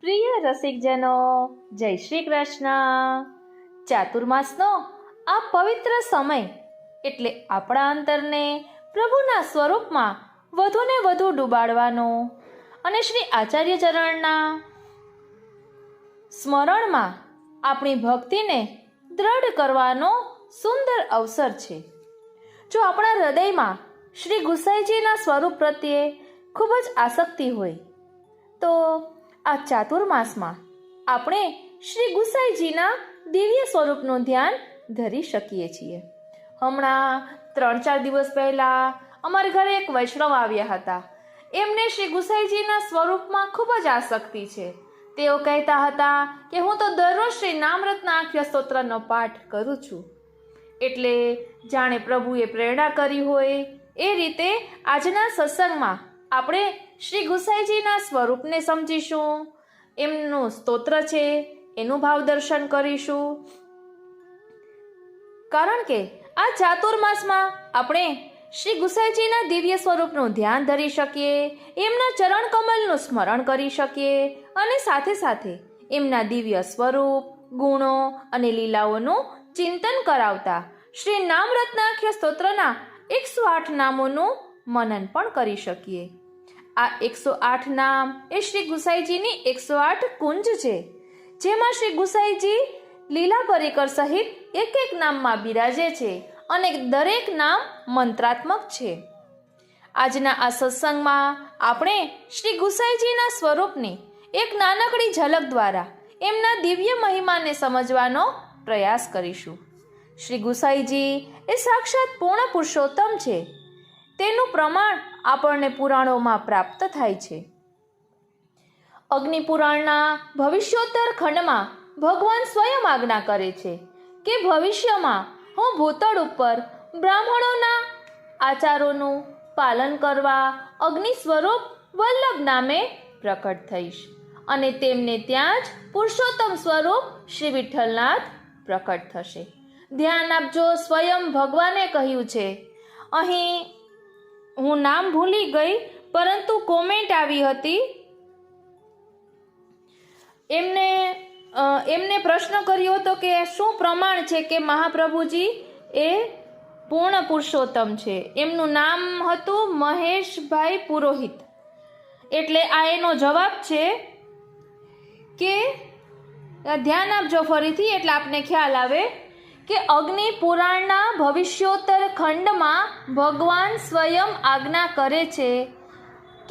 પ્રિય રસિકજનો, જય શ્રી કૃષ્ણ। ચાતુર્માસનો આ પવિત્ર સમય એટલે આપણા અંતરને પ્રભુના સ્વરૂપમાં વધુને વધુ ડૂબાડવાનો અને શ્રી આચાર્ય ચરણના સ્મરણમાં આપણી ભક્તિને દ્રઢ કરવાનો સુંદર અવસર છે। જો આપણા હૃદયમાં શ્રી ગુસાઈજીના સ્વરૂપ પ્રત્યે ખૂબ જ આસક્તિ હોય તો આ ચાતુર્માસમાં આપણે શ્રી ગુસાઈજીના દિવ્ય સ્વરૂપનું ધ્યાન ધરી શકીએ છીએ। હમણાં 3-4 દિવસ પહેલાં અમારા ઘરે એક વૈષ્ણવ આવ્યા હતા। એમને શ્રી ગુસાઈજીના સ્વરૂપમાં ખૂબ જ આસક્તિ છે। તેઓ કહેતા હતા કે હું તો દરરોજ શ્રી નામરત્નાખ્ય સ્તોત્રનો પાઠ કરું છું। એટલે જાણે પ્રભુએ પ્રેરણા કરી હોય એ રીતે આજના સત્સંગમાં આપણે શ્રી ગુસાઈજીના સ્વરૂપને સમજીશું, એમનું સ્તોત્ર છે એનું ભાવ દર્શન કરીશું। કારણ કે આ ચાતુર્માસમાં આપણે શ્રી ગુસાઈજીના દિવ્ય સ્વરૂપનું ધ્યાન ધરી શકીએ, એમના ચરણ કમલનું સ્મરણ કરી શકીએ અને સાથે સાથે એમના દિવ્ય સ્વરૂપ, ગુણો અને લીલાઓનું ચિંતન કરાવતા શ્રી નામરત્નાખ્ય સ્તોત્રના 108 નામોનું મનન પણ કરી શકીએ। આ 108 નામ એ શ્રી ગુસાઈજીની 108 કુંજ છે, જેમાં શ્રી ગુસાઈજી લીલા પરિકર સહિત એક નામમાં બિરાજે છે અને દરેક નામ મંત્રાત્મક છે। આજના આ સત્સંગમાં આપણે શ્રી ગુસાઈજીના સ્વરૂપની એક નાનકડી ઝલક દ્વારા એમના દિવ્ય મહિમાને સમજવાનો પ્રયાસ કરીશું। શ્રી ગુસાઈજી એ સાક્ષાત પૂર્ણ પુરુષોત્તમ છે, તેનું પ્રમાણ આપણને પુરાણોમાં પ્રાપ્ત થાય છે। અગ્નિ પુરાણના ભવિષ્યોત્તર ખંડમાં ભગવાન સ્વયં આજ્ઞા કરે છે કે ભવિષ્યમાં હું ભૂતળ ઉપર બ્રાહ્મણોના આચારોનું પાલન કરવા અગ્નિ સ્વરૂપ વલ્લભ નામે પ્રકટ થઈશ અને તેમને ત્યાં જ પુરુષોત્તમ સ્વરૂપ શ્રી વિઠ્ઠલનાથ પ્રકટ થશે। ધ્યાન આપજો, સ્વયં ભગવાને કહ્યું છે। અહીં હું નામ ભૂલી ગઈ, પરંતુ કોમેન્ટ આવી હતી, એમને પ્રશ્ન કર્યો હતો કે શું પ્રમાણ છે કે મહાપ્રભુજી એ પૂર્ણ પુરુષોત્તમ છે। એમનું નામ હતું મહેશભાઈ પુરોહિત। એટલે આ એનો જવાબ છે કે ધ્યાન આપજો ફરીથી, એટલે આપને ખ્યાલ આવે કે અગ્નિ પુરાણના ભવિષ્યોત્તર ખંડમાં ભગવાન સ્વયં આજ્ઞા કરે છે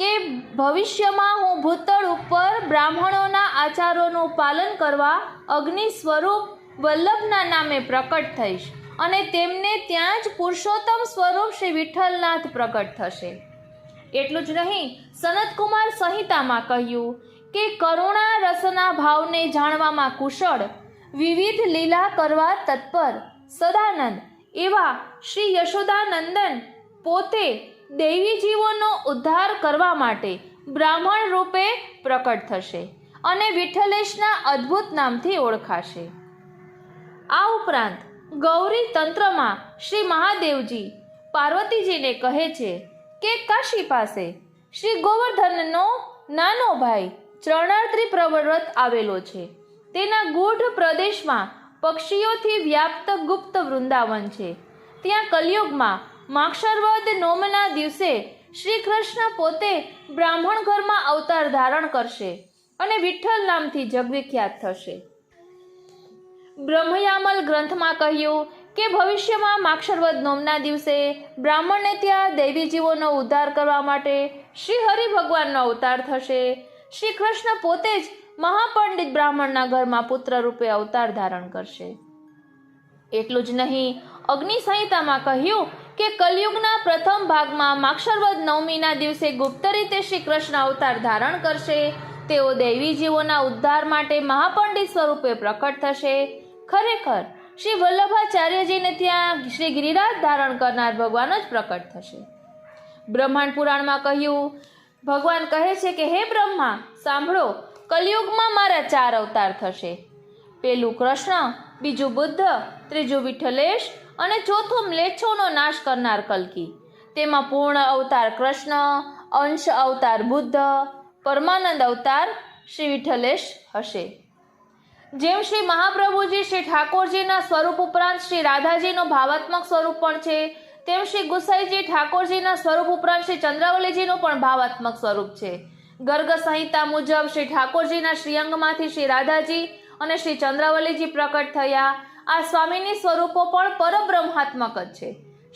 કે ભવિષ્યમાં હું ભૂતળ ઉપર બ્રાહ્મણોના આચારોનું પાલન કરવા અગ્નિ સ્વરૂપ વલ્લભના નામે પ્રકટ થઈશ અને તેમને ત્યાં જ પુરુષોત્તમ સ્વરૂપ શ્રી વિઠ્ઠલનાથ પ્રકટ થશે। એટલું જ નહીં, સનતકુમાર સંહિતામાં કહ્યું કે કરુણા રસના ભાવને જાણવામાં કુશળ, વિવિધ લીલા કરવા તત્પર, સદાનંદ એવા શ્રી યશોદાનંદન પોતે દૈવી જીવોનો ઉદ્ધાર કરવા માટે બ્રાહ્મણ રૂપે પ્રકટ થશે અને વિઠ્ઠલેશના અદ્ભુત નામથી ઓળખાશે। આ ઉપરાંત ગૌરી તંત્રમાં શ્રી મહાદેવજી પાર્વતીજીને કહે છે કે કાશી પાસે શ્રી ગોવર્ધનનો નાનો ભાઈ ચરણાર્થી પ્રવ્રત આવેલો છે। તેના ગૂઢ પ્રદેશમાં પક્ષીઓથી વ્યાપ્ત ગુપ્ત વૃંદાવન છે। ત્યાં કલયુગમાં માક્ષરવદ નોમના દિવસે શ્રી કૃષ્ણ પોતે બ્રાહ્મણ ઘરમાં અવતાર ધારણ કરશે અને વિઠ્ઠલ નામથી જગવિખ્યાત થશે। બ્રહ્મયામલ ગ્રંથમાં કહ્યું કે ભવિષ્યમાં માક્ષરવદ નોમના દિવસે બ્રાહ્મણને ત્યાં દૈવી જીવોનો ઉદ્ધાર કરવા માટે શ્રી હરિ ભગવાનનો અવતાર થશે। શ્રી કૃષ્ણ પોતે જ મહાપંડિત બ્રાહ્મણના ઘરમાં પુત્ર રૂપે અવતાર ધારણ કરશે। એટલું જ નહીં, અગ્નિ સંહિતામાં કહ્યું કે કલયુગના પ્રથમ ભાગમાં માક્ષરવદ નવમીના દિવસે ગુપ્ત રીતે શ્રી કૃષ્ણ અવતાર ધારણ કરશે। તેઓ દૈવી જીવોના ઉદ્ધાર માટે મહાપંડિત સ્વરૂપે પ્રકટ થશે। ખરેખર શ્રી વલ્લભાચાર્યજીને ત્યાં શ્રી ગિરિરાજ ધારણ કરનાર ભગવાન જ પ્રકટ થશે। બ્રહ્માંડ પુરાણમાં કહ્યું, ભગવાન કહે છે કે હે બ્રહ્મા સાંભળો, કલયુગમાં મારા 4 અવતાર થશે। પહેલું કૃષ્ણ, બીજું બુદ્ધ, ત્રીજું વિઠ્ઠલેશ અને ચોથું મ્લેચ્છોનો નાશ કરનાર કલ્કી। તેમાં પૂર્ણ અવતાર કૃષ્ણ, અંશ અવતાર બુદ્ધ, પરમાનંદ અવતાર શ્રી વિઠ્ઠલેશ હશે. જેમ શ્રી મહાપ્રભુજી શ્રી ઠાકોરજીના સ્વરૂપ ઉપરાંત શ્રી રાધાજીનો ભાવાત્મક સ્વરૂપ પણ છે, તેમ શ્રી ગુસાઈજી ઠાકોરજીના સ્વરૂપ ઉપરાંત શ્રી ચંદ્રાવલીજીનું પણ ભાવાત્મક સ્વરૂપ છે. ગર્ગ સંહિતા મુજબ શ્રી ઠાકોરજીના શ્રીઅંગમાંથી શ્રી રાધાજી અને શ્રી ચંદ્રાવલીજી પ્રકટ થયા. આ સ્વામીની સ્વરૂપો પણ પરબ્રહ્માત્મક જ છે.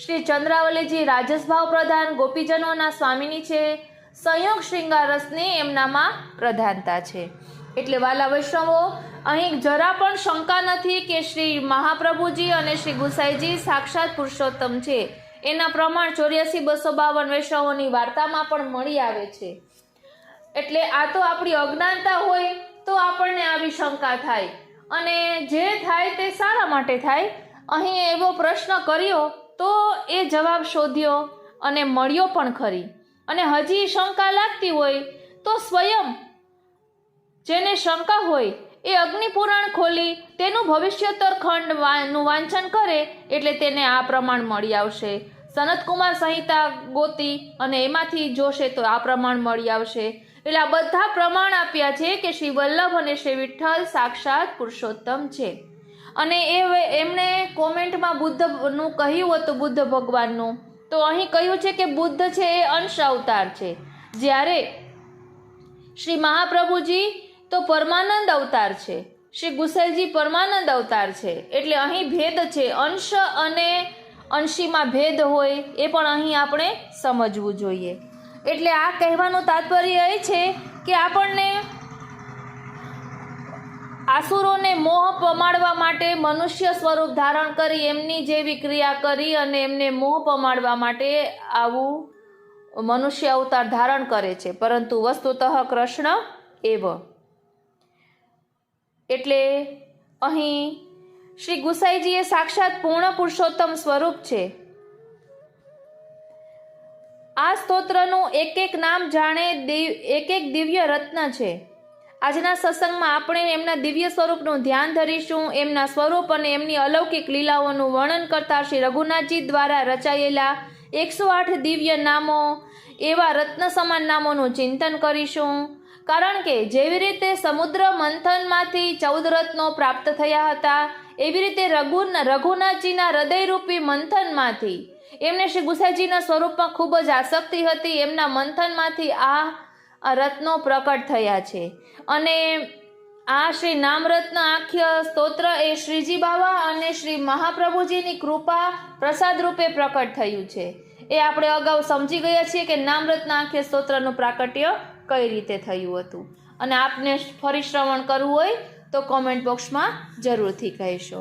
શ્રી ચંદ્રાવલીજી રાજસભાવ પ્રધાન ગોપીજનોના સ્વામીની છે. સંયોગ શ્રૃંગાર રસની એમનામાં પ્રધાનતા છે. એટલે વાલા વૈષ્ણવો, અહીં જરા પણ શંકા નથી કે શ્રી મહાપ્રભુજી અને શ્રી ગુસાઈજી સાક્ષાત પુરુષોત્તમ છે. એના પ્રમાણ 84,252 વૈષ્ણવોની વાર્તામાં પણ મળી આવે છે. એટલે આ તો આપણી અજ્ઞાનતા હોય તો આપણને આવી શંકા થાય, અને જે થાય તે સારા માટે થાય. અહીં એવો પ્રશ્ન કર્યો તો એ જવાબ શોધ્યો અને મળ્યો પણ ખરી. અને હજી શંકા લાગતી હોય તો સ્વયં જેને શંકા હોય એ અગ્નિપુરાણ ખોલી તેનું ભવિષ્યોત્તર ખંડનું વાંચન કરે એટલે તેને આ પ્રમાણ મળી આવશે. સનતકુમાર સંહિતા ગોતી અને એમાંથી જોશે તો આ પ્રમાણ મળી આવશે. એટલે આ બધા પ્રમાણ આપ્યા છે કે શ્રી વલ્લભ અને શ્રી વિઠ્ઠલ સાક્ષાત પુરુષોત્તમ છે. અને એમણે કોમેન્ટમાં બુદ્ધનું કહ્યું હતું, બુદ્ધ ભગવાનનું, તો અહીં કહ્યું છે કે બુદ્ધ છે એ અંશ અવતાર છે, જ્યારે શ્રી મહાપ્રભુજી તો પરમાનંદ અવતાર છે, શ્રી ગુસાઈજી પરમાનંદ અવતાર છે. એટલે અહીં ભેદ છે, અંશ અને અંશીમાં ભેદ હોય એ પણ અહીં આપણે સમજવું જોઈએ. એટલે આ કહેવાનું તાત્પર્ય એ છે કે આપણને આસુરોને મોહ પમાડવા માટે મનુષ્ય સ્વરૂપ ધારણ કરી એમની જેવી ક્રિયા કરી અને એમને મોહ પમાડવા માટે આવું મનુષ્ય અવતાર ધારણ કરે છે, પરંતુ વસ્તુતઃ કૃષ્ણ એવ. એટલે અહીં શ્રી ગુસાઈજી એ સાક્ષાત પૂર્ણ પુરુષોત્તમ સ્વરૂપ છે. આ સ્તોત્રનું એક એક નામ જાણે એક એક દિવ્ય રત્ન છે. આજના સત્સંગમાં આપણે એમના દિવ્ય સ્વરૂપનું ધ્યાન ધરીશું. એમના સ્વરૂપ અને એમની અલૌકિક લીલાઓનું વર્ણન કરતા શ્રી રઘુનાથજી દ્વારા રચાયેલા 108 દિવ્ય નામો, એવા રત્ન સમાન નામોનું ચિંતન કરીશું. કારણ કે જેવી રીતે સમુદ્ર મંથનમાંથી 14 રત્નો પ્રાપ્ત થયા હતા, એવી રીતે રઘુનાથજીના હૃદયરૂપી મંથનમાંથી એમને શ્રી ગુસાઈજીના સ્વરૂપમાં ખૂબ જ આસક્તિ હતી. એમના મંથનમાંથી આ રત્નો પ્રકટ થયા છે. અને આ શ્રી નામરત્ન આખ્ય સ્તોત્ર એ શ્રીજી બાવા અને શ્રી મહાપ્રભુજીની કૃપા પ્રસાદ રૂપે પ્રકટ થયું છે. એ આપણે અગાઉ સમજી ગયા છીએ કે નામરત્ન આખ્ય સ્તોત્રનું પ્રાકટ્ય કઈ રીતે થયું હતું. અને આપને ફરી શ્રવણ કરવું હોય તો કોમેન્ટ બોક્સમાં જરૂરથી કહેશો.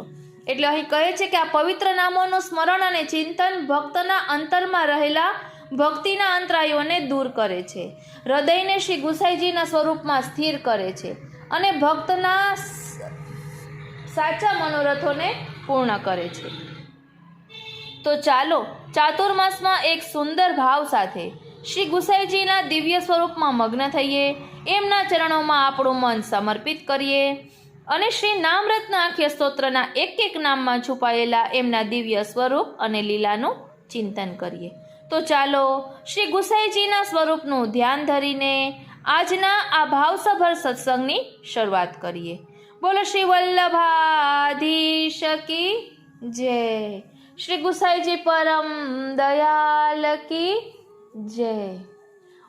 એટલે અહીં કહે છે કે આ પવિત્ર નામોનું સ્મરણ અને ચિંતન ભક્તના અંતરમાં રહેલા ભક્તિના અંતરાયોને દૂર કરે છે, હૃદયને શ્રી ગુસાઈજીના સ્વરૂપમાં સ્થિર કરે છે અને ભક્તના સાચા મનોરથોને પૂર્ણ કરે છે. તો ચાલો ચાતુર્માસમાં એક સુંદર ભાવ સાથે શ્રી ગુસાઈજીના દિવ્ય સ્વરૂપમાં મગ્ન થઈએ, એમના ચરણોમાં આપણું મન સમર્પિત કરીએ અને શ્રી નામરત્ન આખ્ય સ્તોત્રના એક એક નામમાં છુપાયેલા એમના દિવ્ય સ્વરૂપ અને લીલાનું ચિંતન કરીએ. તો ચાલો શ્રી ગુસાઈજીના સ્વરૂપનું ધ્યાન ધરીને આજના આ ભાવસભર સત્સંગની શરૂઆત કરીએ. બોલો શ્રી વલ્લભાધીશ કી જય. શ્રી ગુસાઈજી પરમ દયાલ કી જય.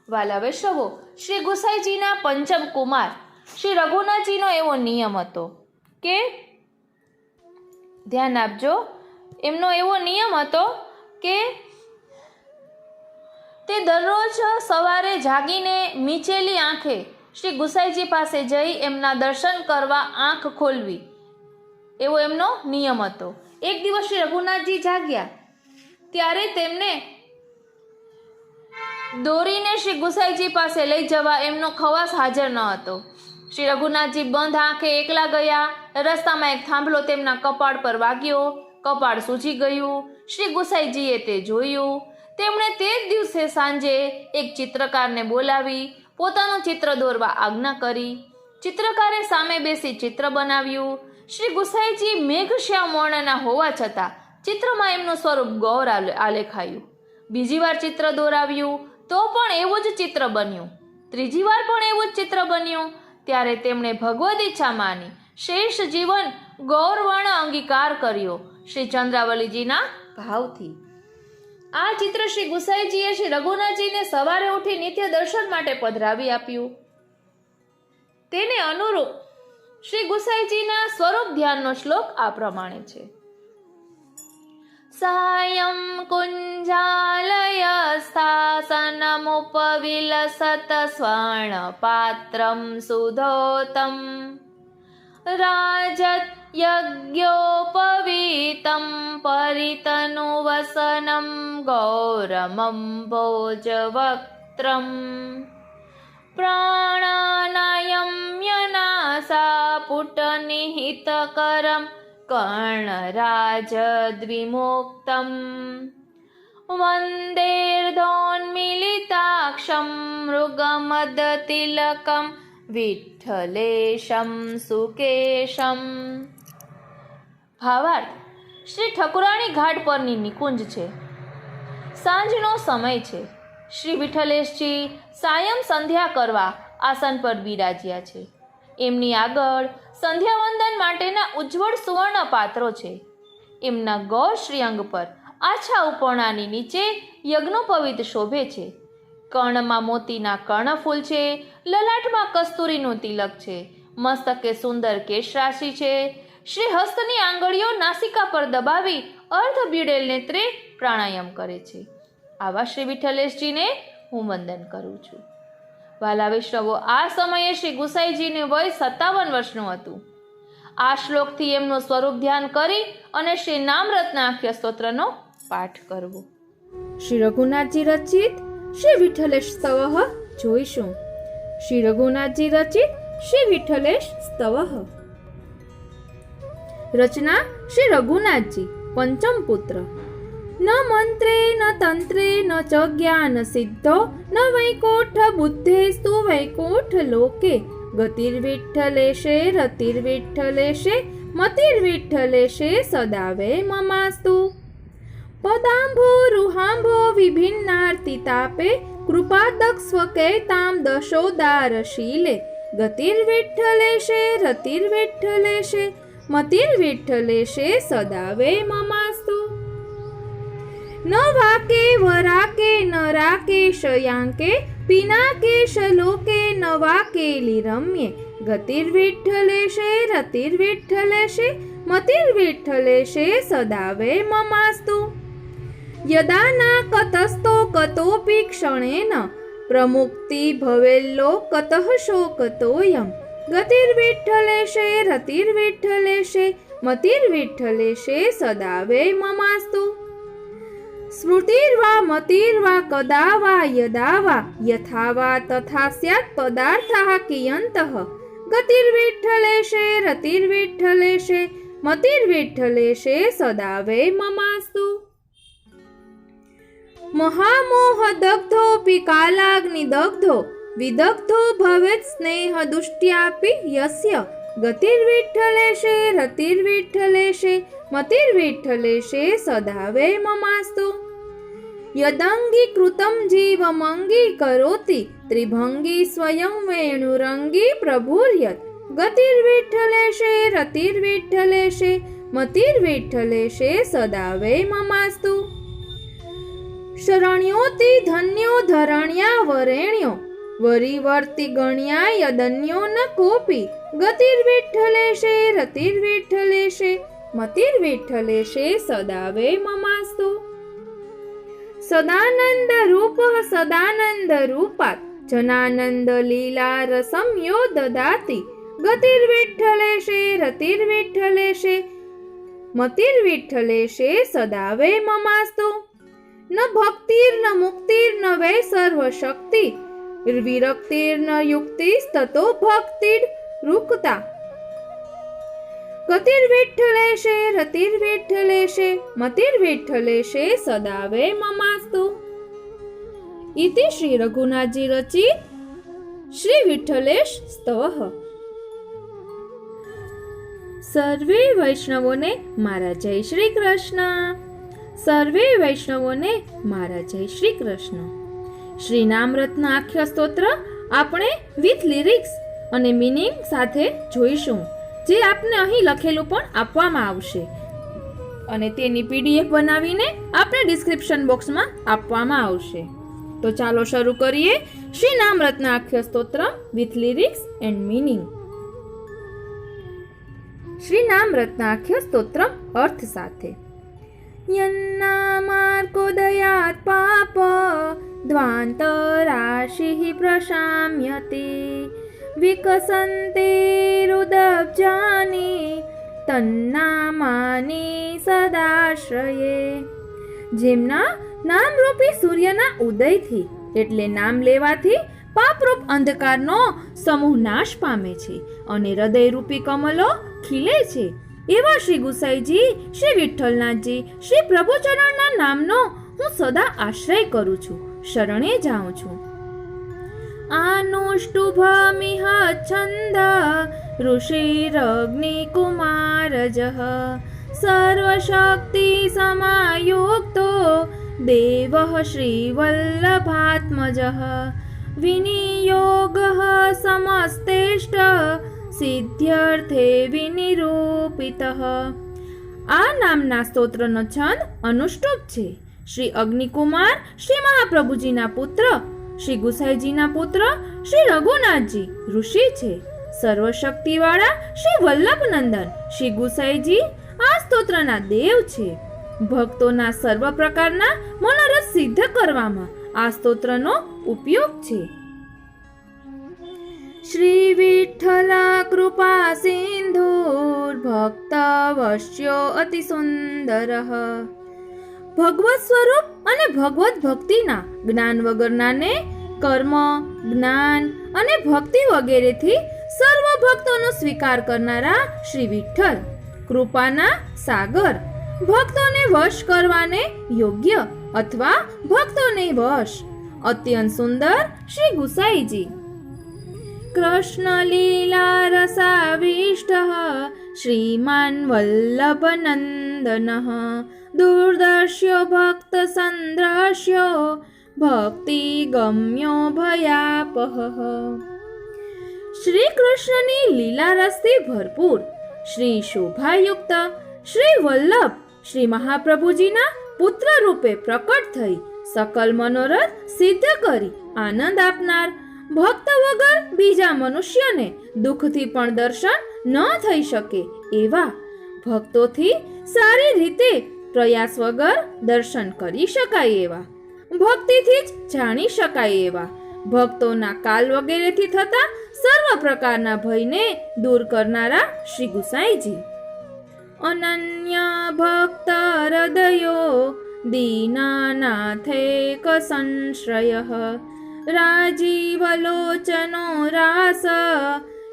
વાલા વૈષ્ણવો, શ્રી ગુસાઈજીના પંચમ કુમાર શ્રી રઘુનાથજીનો એવો નિયમ હતો કે, ધ્યાન આપજો, એમનો એવો નિયમ હતો કે તે દરરોજ સવારે જાગીને મીચેલી આંખે શ્રી ગુસાઈજી પાસે જઈ એમના દર્શન કરવા આંખ ખોલવી, એવો એમનો નિયમ હતો. એક દિવસ શ્રી રઘુનાથજી જાગ્યા ત્યારે તેમને દોરીને શ્રી ગુસાઈજી પાસે લઈ જવા એમનો ખવાસ હાજર ન હતો. શ્રી રઘુનાથજી બંધ આંખે એકલા ગયા. રસ્તામાં એક થાંભલો તેમના કપાળ પર વાગ્યો, કપાળ સૂજી ગયું. શ્રી ગુસાઈજીએ તે જોયું. તેમણે તે જ દિવસે સાંજે એક ચિત્રકારને બોલાવી પોતાનું ચિત્ર દોરવા આજ્ઞા કરી. ચિત્રકારે સામે બેસી ચિત્ર બનાવ્યું. શ્રી ગુસાઈજી મેઘશ્યામ વર્ણના હોવા છતાં ચિત્રમાં એમનું સ્વરૂપ ગૌર આલેખાયું. બીજી વાર ચિત્ર દોરાવ્યું તો પણ એવું જ ચિત્ર બન્યું. ત્રીજી વાર પણ એવું જ ચિત્ર બન્યું. ત્યારે તેમણે ભગવદ ઈચ્છા માની શેષ જીવન ગૌરવર્ણ અંગીકાર કર્યો શ્રી ચંદ્રાવલીજીના ભાવથી. આ ચિત્ર શ્રી ગુસાઈજીએ શ્રી રઘુનાથજીને સવારે ઉઠી નિત્ય દર્શન માટે પધરાવી આપ્યું. તેને અનુરૂપ શ્રી ગુસાઈજીના સ્વરૂપ ધ્યાનનો શ્લોક આ પ્રમાણે છે. સાયં કુંજાલય સ્થાસનમુપવિલસત સ્વર્ણ પાત્રમ સુધોતમ રાજત યજ્ઞોપવીતમ પરિતનુવસનમ ગૌરમં ભોજવક્ત્રમ પ્રાણાનાયમ્યનાસા પુટનિહિતકરમ કર્ણરાજદ્વિમુક્તમ વંદેર્ધોન્મિલિતાક્ષમ મૃગમદતિલકમ વિઠ્ઠલેશમ સુકેશમ. ભાવાર્થ: શ્રી ઠકુરાણી ઘાટ પરની નિકુંજ છે. સાંજનો સમય છે. શ્રી વિઠ્ઠલેશજી સાયં સંધ્યા કરવા આસન પર બિરાજ્યા છે. એમની આગળ સંધ્યાવંદન માટેના ઉજ્જવળ સુવર્ણ પાત્રો છે. એમના ગૌર શ્રીઅંગ પર આછા ઉપરણાની નીચે યજ્ઞોપવિત શોભે છે. કર્ણમાં મોતીના કર્ણફૂલ છે. લલાટમાં કસ્તુરીનું તિલક છે. મસ્તકે સુંદર કેશરાશિ છે. શ્રી હસ્તની આંગળીઓ નાસિકા પર દબાવી અર્ધ બીડેલ નેત્રે પ્રાણાયામ કરે છે. આવા શ્રી વિઠ્ઠલેશજીને હું વંદન કરું છું. વાલા વૈષ્ણવો, આ સમયે શ્રી ગુસાઈજીને વય 57 વર્ષનું હતું. આ શ્લોકથી એમનું સ્વરૂપ ધ્યાન કરી અને શ્રી નામરત્નાખ્ય સ્તોત્રનો પાઠ કરવો. શ્રી રઘુનાથજી રચિત શ્રી વિઠ્ઠલેશ સ્તવઃ જોઈશું. શ્રી રઘુનાથજી રચિત શ્રી વિઠ્ઠલેશ સ્તવઃ. રચના શ્રી રઘુનાથજી, પંચમ પુત્ર. ન મંત્રે ન તંત્રે ન ચ જ્ઞાન સિદ્ધો ન વૈકુંઠ બુદ્ધેસ્તુ વૈકુંઠ લોકે ગતિર્વિઠ્ઠલેશે રતિર્વિઠ્ઠલેશે મતિર્વિઠ્ઠલેશે સદાવે મમાસ્તુ. પદાંભો રૂહાંભો વિભિન્નાર્તિતાપે કૃપાદક્ષસ્વકૈતામ દશોદારશીલે ગતિર્વિઠ્ઠલેશે રતિર્વિઠ્ઠલેશે મતિર્વિઠ્ઠલેશે સદાવે મમાસ્તુ. ન વાકે વરાકે ન રાકે શયાંકે પિનાકે શલોકે ન વાકેલી રમ્યે ગતિર્વિઠ્ઠલેશે રતિર્વિઠ્ઠલેશે મતિર્વિઠ્ઠલેશે સદાવે મમાસ્તુ. યદા ના કતસ્તો કતોપી ક્ષણેન પ્રમુક્તિ ભવેલ્લો કતઃ શોકતોયમ ગતિર્વિઠ્ઠલેશે રતિર્વિઠ્ઠલેશે મતિર્વિઠ્ઠલેશે સદાવે મમાસ્તુ. સ્મૃતિર્વા મતિર્વા કદા વા યદા વા યથા વા તથા સ્યાત્ પદાર્થાઃ કિયંતઃ ગતિર્વિઠ્ઠલેશે રતિર્વિઠ્ઠલેશે મતિર્વિઠ્ઠલેશે સદાવે મમાસ્તુ. મહામોહ દગ્ધોપી કાલાગ્નિ દગ્ધો વિદગ્ધો ભવેત સ્નેહ દુષ્ટ્યાપી યસ્ય ગતિર્વિઠ્ઠલેશે રતિર્વિઠ્ઠલેશે મતિર્વિઠ્ઠલેશે સદાવે મમાસ્તુ. યદંગીકૃતમ જીવમંગીકરોતિ ત્રિભંગી સ્વયં વેણુરંગી પ્રભુર્યત ગતિર્વિઠ્ઠલેશે રતિર્વિઠ્ઠલેશે મતિર્વિઠ્ઠલેશે સદાવે મમાસ્તુ. શરણ્યોતિ ધન્યો ધરણ્યા વરેણ્યો વરિવર્તિ ગણ્યા યદન્યો ન કોપી ગતિર્વિઠ્ઠલેશે રતિર્વિઠ્ઠલેશે મતિર્વિઠ્ઠલેશે સદાવે મમાસ્તુ. સદાનંદ રૂપ સદાનંદ રૂપાત જનાનંદ લીલા રસમ યો દદાતિ ગતિર્વિઠ્ઠલેશે રતિર્વિઠ્ઠલેશે મતિર્વિઠ્ઠલેશે સદાવે મમાસ્તુ. ન ભક્તિર્ન મુક્તિર્ન વૈ સર્વશક્તિ વિરક્તિર્ન યુક્તિસ્તતો ભક્તિર રૂકતા ગતિર્વિઠ્ઠલેશે રતિર્વિઠ્ઠલેશે મતિર્વિઠ્ઠલેશે સદાવે મમાસ્તુ. ઇતિ શ્રી રઘુનાથજી રચિત શ્રી વિઠ્ઠલેશ સ્તવઃ. સર્વે વૈષ્ણવોને મારા જય શ્રી કૃષ્ણ. સર્વે વૈષ્ણવોને મારા જય શ્રી કૃષ્ણ. શ્રી નામરત્ન આખ્ય સ્તોત્ર આપણે વિથ લિરિક્સ અને મીનિંગ સાથે જોઈશું, જે આપને અહીં લખેલું પણ આપવામાં આવશે અને તેની PDF બનાવીને આપણે ડિસ્ક્રિપ્શન બોક્સમાં આપવામાં આવશે. તો ચાલો શરૂ કરીએ Shri Nama Ratnakhya Stotram with lyrics and meaning. Shri Nama Ratnakhya સ્તોત્રમ અર્થ સાથે. યન્નામાર્કોદયાત પાપ દ્વાંતરાશિઃ પ્રશામ્યતે વિકસન્તે રુદબ્જાની તન્નામાની સદાશ્રયે. જેમના નામરૂપી સૂર્યના ઉદયથી એટલે નામ લેવાથી પાપરૂપ અંધકારનો સમૂહ નાશ પામે છે અને હૃદયરૂપી કમલો ખીલે છે, એવા શ્રી ગુસાઈજી, શ્રી વિઠ્ઠલનાથજી, શ્રી પ્રભુચરણના નામનો હું સદા આશ્રય કરું છું, શરણે જાઉં છું. આનુષ્ટુભમિહ છંદ ઋષિરગ્નિકુમારજઃ સર્વશક્તિ સમાયુક્તો દેવઃ શ્રીવલ્લભાત્મજઃ વિનિયોગઃ સમસ્તેષ્ટ સિદ્ધ્યર્થે વિનિરૂપિતઃ. આ નામના સ્તોત્રનો છંદ અનુષ્ટુપ છે. શ્રી અગ્નિકુમાર શ્રી મહાપ્રભુજીના પુત્ર, શ્રી ગુસાઈજીના પુત્ર શ્રી રઘુનાથજી ઋષિ છે. સર્વશક્તિવાળા શ્રી વલ્લભનંદન શ્રી ગુસાઈજી આ સ્તોત્રના દેવ છે. ભક્તોના સર્વ પ્રકારના મનોરથ સિદ્ધ કરવામાં આ સ્તોત્રનો ઉપયોગ છે. શ્રી વિઠ્ઠલ કૃપા સિંધુર ભક્તવશ્યો અતિ સુંદરઃ. ભગવત સ્વરૂપ અને ભગવત ભક્તિના જ્ઞાન વગરનાને કર્મ, જ્ઞાન અને ભક્તિ વગેરેથી સર્વ ભક્તોનો સ્વીકાર કરનારા શ્રી વિઠ્ઠલ, કૃપાના સાગર, ભક્તોને વશ કરવાને યોગ્ય અથવા ભક્તોને વશ, અત્યંત સુંદર શ્રી ગુસાઈજી. કૃષ્ણ લીલા રસાવિષ્ટઃ શ્રીમાન વલ્લભનંદનઃ દુર્દર્શ્યો ભક્ત સંદ્રશ્યો ભક્તિ ગમ્યો ભયાપહઃ. શ્રી કૃષ્ણની લીલા રસથી ભરપૂર, શ્રી શોભાયુક્ત, શ્રી વલ્લભ, શ્રી મહાપ્રભુજીના પુત્ર રૂપે પ્રકટ થઈ સકલ મનોરથ સિદ્ધ કરી આનંદ આપનાર, ભક્ત વગર બીજા મનુષ્યને દુઃખથી પણ દર્શન ન થઈ શકે એવા, ભક્તોથી સારી રીતે પ્રયાસ વગર દર્શન કરી શકાય એવા, ભક્તિથી જ જાણી શકાય એવા, ભક્તોના કાલ વગેરેથી થતા સર્વ પ્રકારના ભયને દૂર કરનારા શ્રી ગુસાઈજી. અનન્ય ભક્ત હૃદયો દીનાનાથેક સંશ્રયઃ રાજીવલોચનો રાસ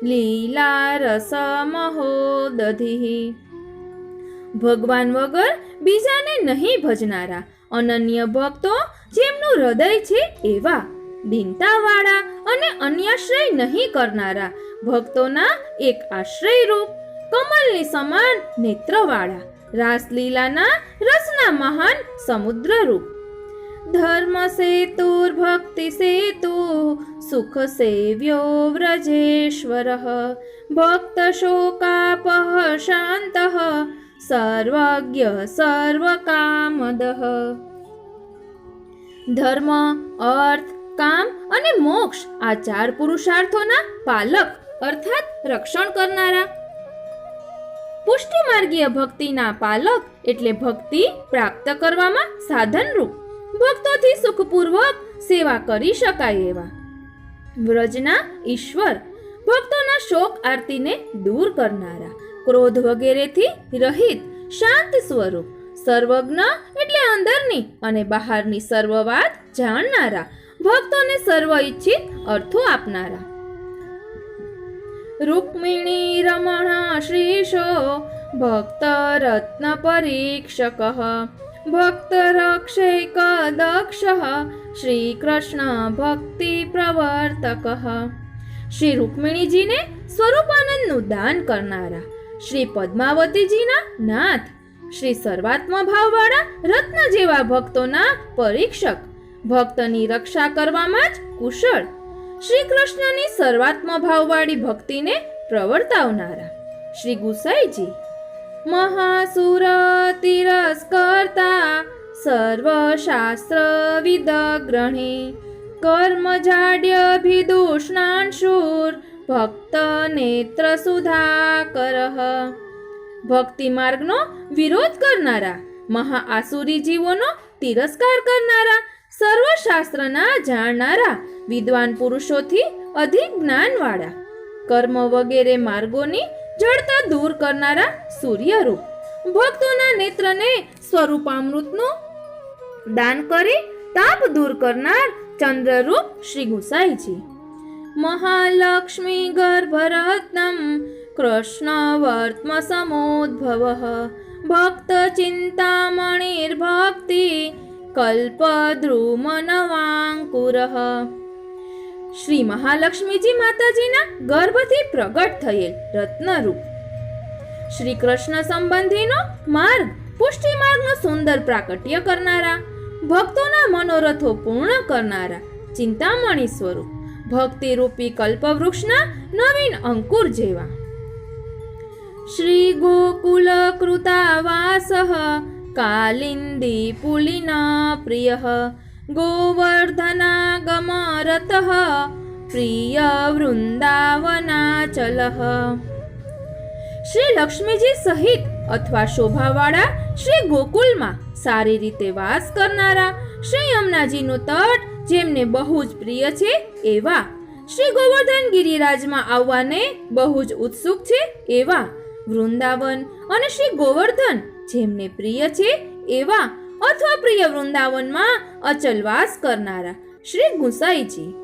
લીલા રસ મહોદધિઃ. ભગવાન વગર બીજાને નહીં ભજનારા અનન્ય ભક્તો જેમનું હૃદય છે એવા, દીનતાવાળા અને અન્યાશ્રય નહીં કરનારા ભક્તોના એક આશ્રય રૂપ, કમલની સમાન નેત્રવાળા, રાસલીલાના રસના મહાન સમુદ્ર રૂપ. ધર્મ સેતુર ભક્તિ સેતુ સુખ સેવ્યો વ્રજેશ્વરઃ ભક્ત શોકાપહ શાંતઃ સર્વજ્ઞ સર્વકામદઃ. ધર્મ, અર્થ, કામ અને મોક્ષ આ ચાર પુરુષાર્થોના પાલક અર્થાત રક્ષણ કરનારા, પુષ્ટિ માર્ગીય ભક્તિના પાલક એટલે ભક્તિ પ્રાપ્ત કરવામાં સાધનરૂપ, ભક્તોથી સુખપૂર્વક સેવા કરી શકાય એવા, વ્રજના ઈશ્વર, ભક્તોના શોક આરતીને દૂર કરનારા, ક્રોધ વગેરેથી રહિત શાંત સ્વરૂપ, સર્વજ્ઞ એટલે અંદરની અને બહારની સર્વ વાત જાણનારા, ભક્તોને સર્વ ઈચ્છિત અર્થો આપનારા. રૂક્મિણી રમણ શ્રીશો ભક્ત રત્ન પરીક્ષક ભક્ત રક્ષૈક દક્ષ શ્રી કૃષ્ણ ભક્તિ પ્રવર્તક. શ્રી રૂક્મિણીજીને સ્વરૂપાનંદનું દાન કરનારા, શ્રી પદ્માવતીજીના નાથ, શ્રી સર્વાત્મ ભાવવાળા રત્ન જેવા ભક્તોના પરીક્ષક, ભક્તની રક્ષા કરવામાં જ કુશળ, શ્રી કૃષ્ણની સર્વાત્મ ભાવવાળી ભક્તિને પ્રવર્તાવનારા શ્રી ગુસાઈજી મહાસુર તિરસ્કર્તા સર્વશાસ્ત્ર વિદગ્રહી કર્મ જાડ્યભિદુષ્ણાંશુર ભક્ત નેત્ર સુધાકરઃ ભક્તિ માર્ગનો વિરોધ કરનારા મહાઆસુરી જીવોનો તિરસ્કાર કરનારા સર્વશાસ્ત્રના જાણનારા વિદ્વાન પુરુષોથી અધિક જ્ઞાનવાળા કર્મ વગેરે માર્ગોની જડતા દૂર કરનારા સૂર્યરૂપ ભક્તોના નેત્રને સ્વરૂપામૃતનું દાન કરી તાપ દૂર કરનાર ચંદ્રરૂપ શ્રી ગુસાઈજી મહાલક્ષ્મી ગર્ભરત્નમ કૃષ્ણવર્ત્મ સમોદ્ભવઃ ભક્ત ચિંતામણિર્ભક્તિ કલ્પદ્રુમનવાંકુરઃ શ્રી મહાલક્ષ્મીજી માતાજીના ગર્ભથી પ્રગટ થયેલ રત્નરૂપ શ્રી કૃષ્ણ સંબંધીનો માર્ગ પુષ્ટિ માર્ગનો સુંદર પ્રાકટ્ય કરનારા ભક્તોના મનોરથો પૂર્ણ કરનારા ચિંતામણી સ્વરૂપ ભક્તિરૂપી કલ્પવૃક્ષના નવીન અંકુર જેવા શ્રી ગોકુલ કૃતાવાસઃ કાલિંદી પુલિના પ્રિયઃ ગોવર્ધનાગમરતઃ પ્રિય વૃંદાવનાચલઃ શ્રી લક્ષ્મીજી સહિત અથવા શોભાવાળા શ્રી ગોકુલમાં સારી રીતે વાસ કરનારા શ્રી યમુનાજીનો તટ જેમને બહુ જ પ્રિય છે એવા શ્રી ગોવર્ધન ગિરિરાજમાં આવવાને બહુ જ ઉત્સુક છે એવા વૃંદાવન અને શ્રી ગોવર્ધન જેમને પ્રિય છે એવા અથવા પ્રિય વૃંદાવનમાં અચલવાસ કરનારા શ્રી ગુસાઈજી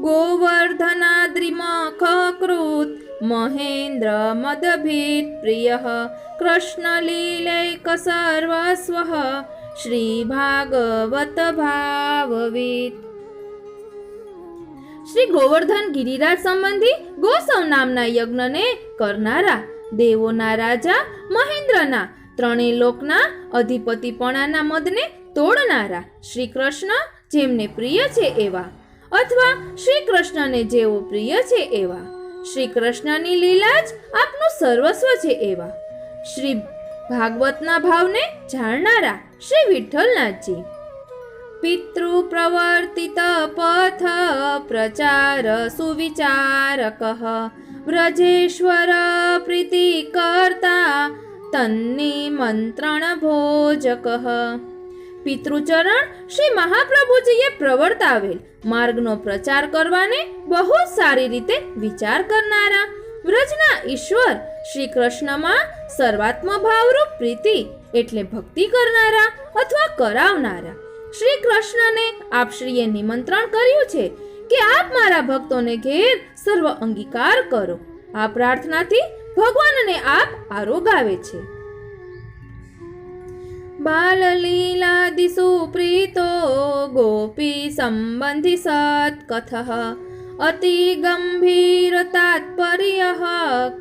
ગોવર્ધનાદ્રિમખકૃત મહેન્દ્ર મદભીત પ્રિયઃ કૃષ્ણલીલૈક સર્વસ્વઃ શ્રી ભાગવત ભાવવિત શ્રી ગોવર્ધન ગિરિરાજ સંબંધી ગોસવ નામના યજ્ઞને કરનારા દેવોના રાજા મહેન્દ્રના ત્રણેય લોકના અધિપતિપણાના મદને તોડનારા શ્રી કૃષ્ણ જેમને પ્રિય છે એવા અથવા શ્રી કૃષ્ણને જેઓ પ્રિય છે એવા શ્રી કૃષ્ણની લીલા જ આપનું સર્વસ્વ છે એવા શ્રી ભાગવતના ભાવને જાણનારા શ્રી વિઠ્ઠલનાથજી પિતૃ પ્રવર્તિત પથ પ્રચાર સુવિચારકઃ વ્રજેશ્વર પ્રીતિ કરતા તન્નિમંત્રણ ભોજકઃ પિતૃચરણ શ્રી મહાપ્રભુજીએ પ્રવર્તાવેલ માર્ગનો પ્રચાર કરવાને બહુ સારી રીતે વિચાર કરનારા વ્રજના ઈશ્વર શ્રી કૃષ્ણમાં સર્વાત્મ ભાવરૂપ પ્રીતિ એટલે ભક્તિ કરનારા અથવા કરાવનારા શ્રી કૃષ્ણને આપ શ્રીએ નિમંત્રણ કર્યું છે કે આપ મારા ભક્તોને ઘેર સર્વ અંગીકાર કરો આ પ્રાર્થનાથી ભગવાનને આપ આરોગાવે છે બાલલીલાદિષુ પ્રીતો ગોપી સંબંધી સત્કથઃ અતિ ગંભીર તાત્પર્યઃ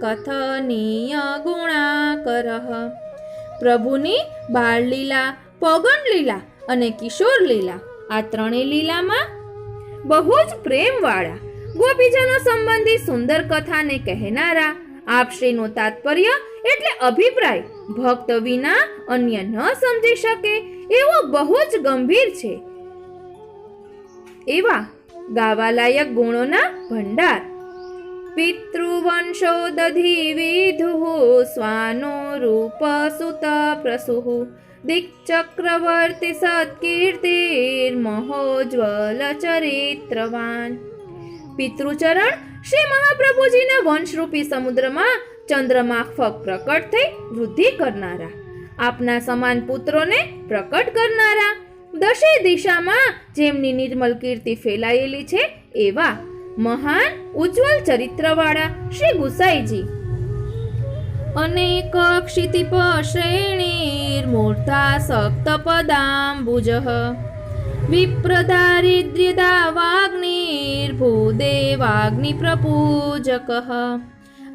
કથનીય ગુણાકરઃ પ્રભુની બાળ લીલા પૌગંડ લીલા અને કિશોર લીલા આ ત્રણેય લીલામાં બહુ જ પ્રેમવાળા ગોપીજનો સંબંધી સુંદર કથાને કહેનારા આપશ્રીનું તાત્પર્ય એટલે અભિપ્રાય ભક્ત વિના અન્ય ન સમજી શકે એવો બહુ જ ગંભીર છે એવા ગાવાલાયક ગુણોના ભંડાર પિતૃવંશોદધિ વિધુઃ સ્વાનો રૂપ સુત પ્રસુઃ દિક્ચક્રવર્તી સત્કીર્તિર મહોજ્વલ ચરિત્રવાન પિતૃચરણ શ્રી મહાપ્રભુજીના વંશરૂપી સમુદ્રમાં ચંદ્રમાફક પ્રકટ થઈ વૃદ્ધિ કરનારા આપના સમાન પુત્રોને પ્રકટ કરનારા દશે દિશામાં જેમની નિર્મલ કીર્તિ ફેલાયેલી છે એવા મહાન ઉજ્જવલ ચરિત્રવાળા શ્રી ગુસાઈજી અનેક ક્ષિતિપ શ્રેણીર્મૂર્ધા સપ્તપદાંબુજઃ વિપ્રદારિદ્ર્યદાવાગ્નિર્ભૂદેવાગ્નિ પ્રપૂજકઃ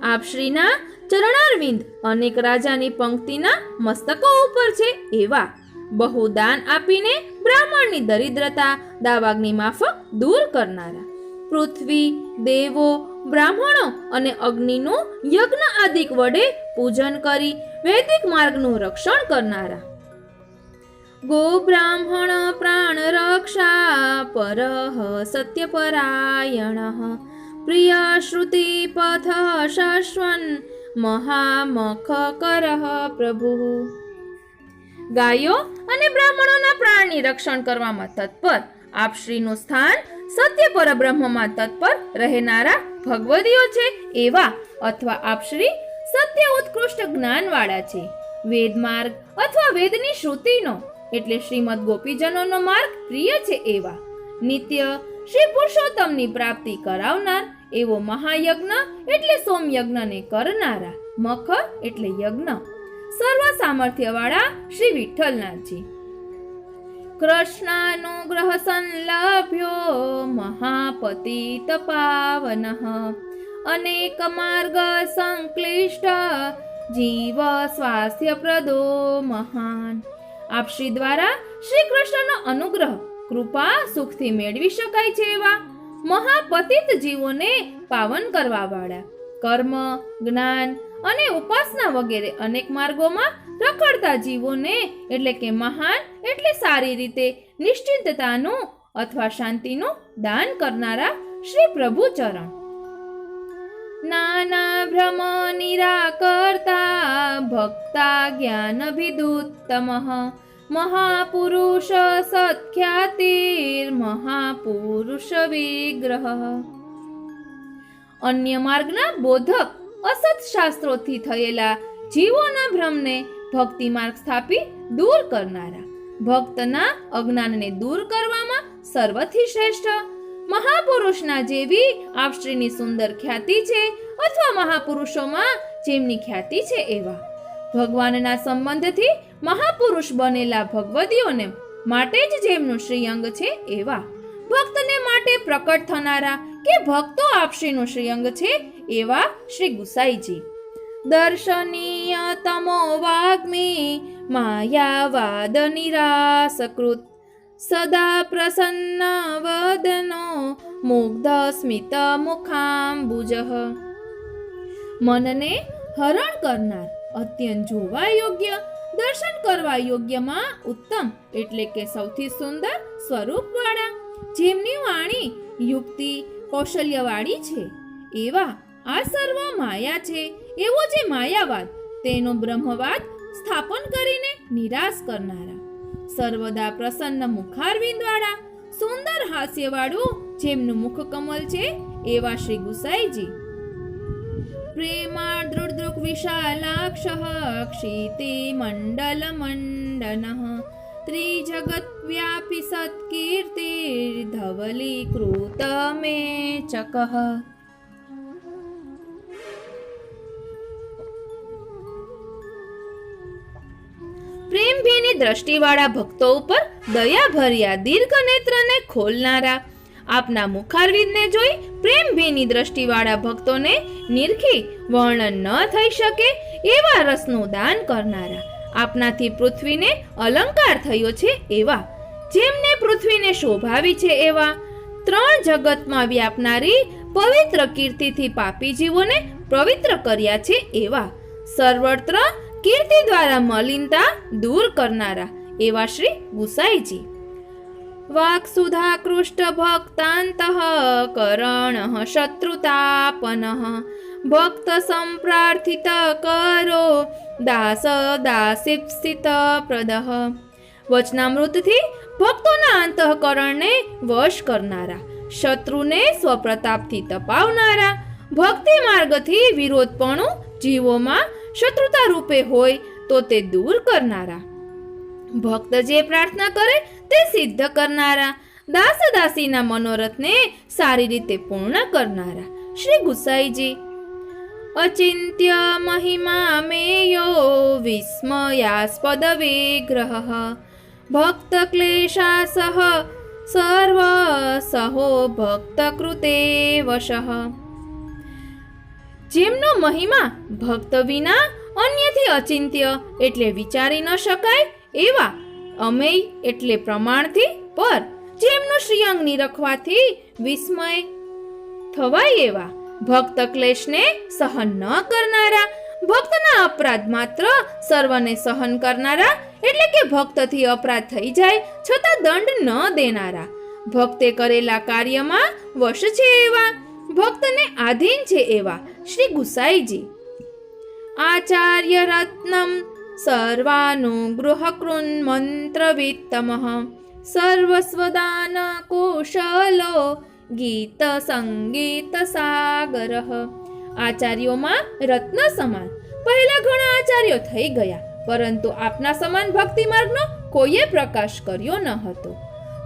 આપ શ્રીના ચરણારવિંદ અનેક રાજાની પંક્તિના મસ્તકો ઉપર છે એવા બહુ દાન આપીને બ્રાહ્મણની દરિદ્રતા દાવાગ્નિ માફક દૂર કરનારા પૃથ્વી, દેવો, બ્રાહ્મણો અને અગ્નિનું યજ્ઞ આદિક વડે પૂજન કરી વૈદિક માર્ગનું રક્ષણ કરનારા. ગો બ્રાહ્મણ પ્રાણ રક્ષા પરઃ સત્યપરાયણ પ્રિય શ્રુતિ પથ શશ્વન મહામખ કરઃ પ્રભુ. ગાયો અને બ્રાહ્મણોના પ્રાણની રક્ષણ કરવામાં તત્પર આપશ્રીનું સ્થાન સત્ય પરબ્રહ્મમાં તત્પર રહેનારા ભગવદીઓ છે એવા અથવા આપશ્રી સત્ય ઉત્કૃષ્ટ જ્ઞાનવાળા છે. વેદ માર્ગ અથવા વેદની શ્રુતિનો એટલે શ્રીમદ ગોપીજનોનો માર્ગ પ્રિય છે એવા નિત્ય શ્રી પુરુષોત્તમની પ્રાપ્તિ કરાવનાર એવો મહાયજ્ઞ એટલે સોમયજ્ઞને કરનારા મખ એટલે યજ્ઞ સર્વ સામર્થ્યવાળા શ્રી વિઠ્ઠલનાથજી. કૃષ્ણાનુગ્રહ સંલભ્યો મહાપતિત પાવનઃ અનેક માર્ગ સંક્લિષ્ટ જીવ સ્વાસ્થ્ય પ્રદો મહાન. આપ શ્રી દ્વારા શ્રી કૃષ્ણનો અનુગ્રહ કૃપા સુખથી મેળવી શકાય છે એવા મહાપતિત જીવોને પાવન કરવા વાળા કર્મ, જ્ઞાન અને ઉપાસના વગેરે અનેક માર્ગોમાં રખડતા જીવોને એટલે કે મહાન એટલે સારી રીતે નિશ્ચિંતતાનું અથવા શાંતિનું દાન કરનારા શ્રી પ્રભુ ચરણ. નાના ભ્રમ નિરાકર્તા ભક્તા જ્ઞાન વિદુત્તમઃ મહાપુરુષ સખ્યાતિર મહાપુરુષ વિગ્રહ. અન્ય માર્ગના બોધક અસત શાસ્ત્રોથી થયેલા જીવોના ભ્રમને ભક્તિ માર્ગ સ્થાપી દૂર કરનારા ભક્તના અજ્ઞાનને દૂર કરવામાં સર્વથી શ્રેષ્ઠ મહાપુરુષના જેવી આપશ્રીની સુંદર ખ્યાતિ છે અથવા મહાપુરુષોમાં જેમની ખ્યાતિ છે એવા ભગવાનના સંબંધથી મહાપુરુષ બનેલા ભગવદીઓને માટે જ જેમનું શ્રીઅંગ છે એવા ભક્તને માટે પ્રકટ થનારા કે ભક્તો આપશ્રીનું શ્રીઅંગ છે એવા શ્રી ગુસાઈજી. દર્શનીય તમો વાગ્મી માયાવાદ નિરાસકૃત સદા પ્રસન્ન વદનો મુગ્ધ સ્મિત મુખાંબુજઃ. મનને હરણ કરનાર અત્યંત જોવા યોગ્ય દર્શન કરવા યોગ્યમાં ઉત્તમ એટલે કે સૌથી સુંદર સ્વરૂપવાળા જેમની વાણી યુક્તિ કૌશલ્યવાળી છે એવા આ સર્વ માયા છે એવો જે માયાવાદ તેનો બ્રહ્મવાદ સ્થાપન કરીને નિરાશ કરનારા સર્વદા પ્રસન્ન મુખારવિંદવાળા સુંદર હાસ્યવાળું જેમનું મુખ કમલ છે એવા શ્રી ગુસાઈજી. પ્રેમાદૃદૃક વિશાલાક્ષ ક્ષિતિ મંડલ મંડનઃ ત્રિજગત વ્યાપી સત્કીર્તિર ધવલીકૃત મેચકઃ. પ્રેમભીની દ્રષ્ટિવાળા ભક્તો ઉપર દયા ભર્યા દીર્ઘ નેત્રને ખોલનારા આપના મુખારવિંદને જોઈ પ્રેમભીની દ્રષ્ટિવાળા ભક્તોને નિરખી વર્ણન ન થઈ શકે એવા રસનું દાન કરનારા આપનાથી પૃથ્વીને અલંકાર થયો છે એવા જેમને પૃથ્વીને શોભાવી છે એવા ત્રણ જગતમાં વ્યાપનારી પવિત્ર કીર્તિથી પાપી જીવોને પવિત્ર કર્યા છે એવા સર્વત્ર કીર્તિ દ્વારા મલિનતા દૂર કરનારા એવા શ્રી ગુસાઈજી. વાક્સુધા કૃષ્ટ ભક્તાંતઃ કરણ શત્રુતાપનઃ ભક્ત સંપ્રાર્થિત કરો દાસ દાસીપ્સિત પ્રદઃ. વચનામૃતથી ભક્તોના અંતઃકરણને વશ કરનારા શત્રુને સ્વપ્રતાપથી તપાવનારા ભક્તિ માર્ગથી વિરોધપણું જીવોમાં શત્રુતા રૂપે હોય તો તે દૂર કરનારા ભક્ત જે પ્રાર્થના કરે તે સિદ્ધ કરનારા દાસ દાસીના મનોરથને સારી રીતે પૂર્ણ કરનારા શ્રી ગુસાઈજી. અચિંત્ય મહિમા મેયો વિસ્મયાસ્પદ વિગ્રહ ભક્ત ક્લેશાસહ સર્વ સહો ભક્ત કૃતે વશઃ. જેમનો મહિમા ભક્ત વિના અન્યથી અચિંત્ય એટલે વિચારી ન શકાય એવા અમેય એટલે પ્રમાણથી પર જેમનું શ્રીઅંગ નિરખવાથી વિસ્મય થવાય એવા, ભક્ત ક્લેશને સહન ન કરનારા, ભક્તના અપરાધ માત્ર સર્વને સહન કરનારા, એટલે કે ભક્તથી અપરાધ થઈ જાય છતાં દંડ ન દેનારા, ભક્તે કરેલા કાર્યમાં વશ છે એવા, ભક્તને આધીન છે એવા શ્રી ગુસાઈજી. આચાર્ય રત્નમ સર્વાનુગૃહકૃન મંત્રવિત્તમઃ સર્વસ્વદાન કૌશલો ગીત સંગીત સાગરઃ. આચાર્યોમાં રત્ન સમાન. પહેલા ઘણા આચાર્યો થઈ ગયા, પરંતુ આપના સમાન ભક્તિ માર્ગનો કોઈએ પ્રકાશ કર્યો ન હતો.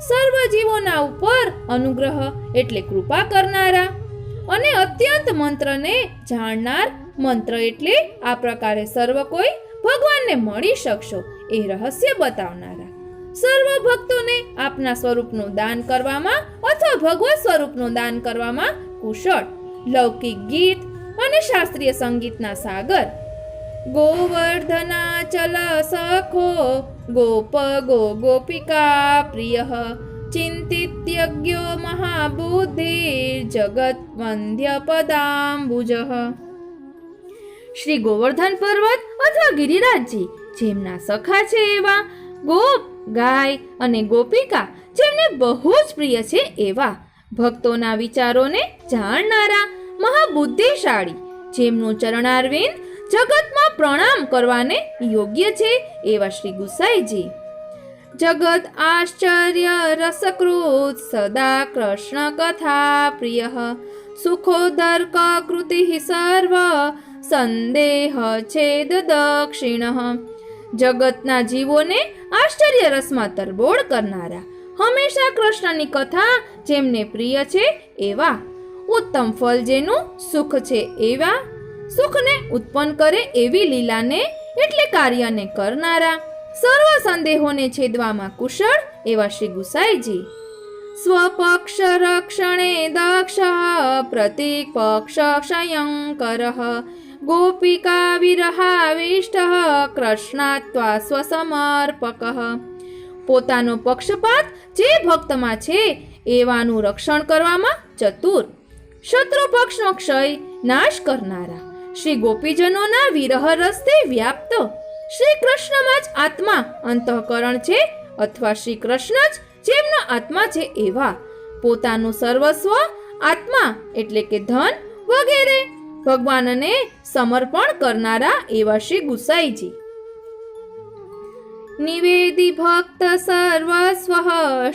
સર્વ જીવોના ઉપર અનુગ્રહ એટલે કૃપા કરનારા અને અત્યંત મંત્રને જાણનાર, મંત્ર એટલે આ પ્રકારે સર્વ કોઈ ભગવાનને મળી શકશો એ રહસ્ય બતાવનારા, સર્વ ભક્તોને આપના સ્વરૂપનું દાન કરવામાં અથવા ભગવત સ્વરૂપનું દાન કરવામાં કુશળ, લૌકિક ગીત અને શાસ્ત્રીય સંગીતના સાગર. ગોવર્ધનાચલ સખો ગોપ ગોપિકા પ્રિય ચિંતિત્યજ્ઞો મહાબુદ્ધિ જગત વંદ્ય પદાંબુજ. શ્રી ગોવર્ધન પર્વત અથવા ગિરિરાજજી જેમના સખા છે એવા, ગોપ ગાય અને ગોપિકા જેમને બહુ જ પ્રિય છે એવા, ભક્તોના વિચારોને જાણનારા, મહાબુદ્ધિશાળી જેમનું ચરણારવિંદ જગતમાં પ્રણામ કરવાને યોગ્ય છે એવા શ્રી ગુસાઈજી. જગત આશ્ચર્ય રસકૃત સદા કૃષ્ણ કથા પ્રિય સુખોદર્ક કૃતિ સર્વ સંદેહ છેદ દક્ષિણ. જગતના જીવોને આશ્ચર્ય રસમાં તરબોળ કરનારા, હંમેશા કૃષ્ણની કથા જેમને પ્રિય છે એવા, ઉત્તમ ફળ જેનું સુખ છે એવા, સુખને ઉત્પન્ન કરે એવી લીલાને એટલે કાર્યને કરનારા, સર્વ સંદેહોને છેદવામાં કુશળ એવા શ્રી ગુસાઈજી. સ્વપક્ષ રક્ષણે દક્ષ પ્રતિક પક્ષ ક્ષયંકર ગોપિકા વિરહાવિષ્ટ કૃષ્ણાત્વા સ્વસમર્પક. પોતાનો પક્ષપાત જે ભક્તમાં છે એવાનું રક્ષણ કરવામાં ચતુર, શત્રુ પક્ષનો ક્ષય નાશ કરનારા, શ્રી ગોપીજનોના વિરહ રસથી વ્યાપ્ત, શ્રી કૃષ્ણમાં જ આત્મા અંતઃકરણ છે અથવા શ્રી કૃષ્ણ જ જેમનો આત્મા છે એવા, પોતાનું સર્વસ્વ આત્મા એટલે કે ધન વગેરે ભગવાનને સમર્પણ કરનારા એવા શ્રી ગુસાઈજી. નિવેદી ભક્ત સર્વસ્વ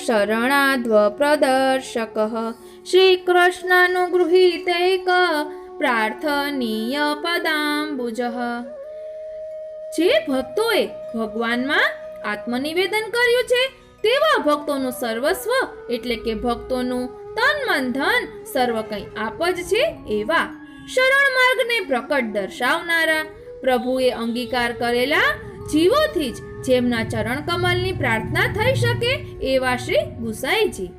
શરણાદ્વ પ્રદર્શક શ્રી કૃષ્ણાનુગૃહીતૈક પ્રાર્થનીય પદાંબુજ. જે ભક્તોએ ભગવાનમાં આત્મનિવેદન કર્યું છે તેવા ભક્તોનું સર્વસ્વ એટલે કે ભક્તોનું તન મન ધન સર્વ કંઈ આપ જ છે એવા, શરણ માર્ગને પ્રકટ દર્શાવનારા, પ્રભુએ અંગીકાર કરેલા જીવોથી જ જેમના ચરણ કમલની પ્રાર્થના થઈ શકે એવા શ્રી ગુસાઈજી.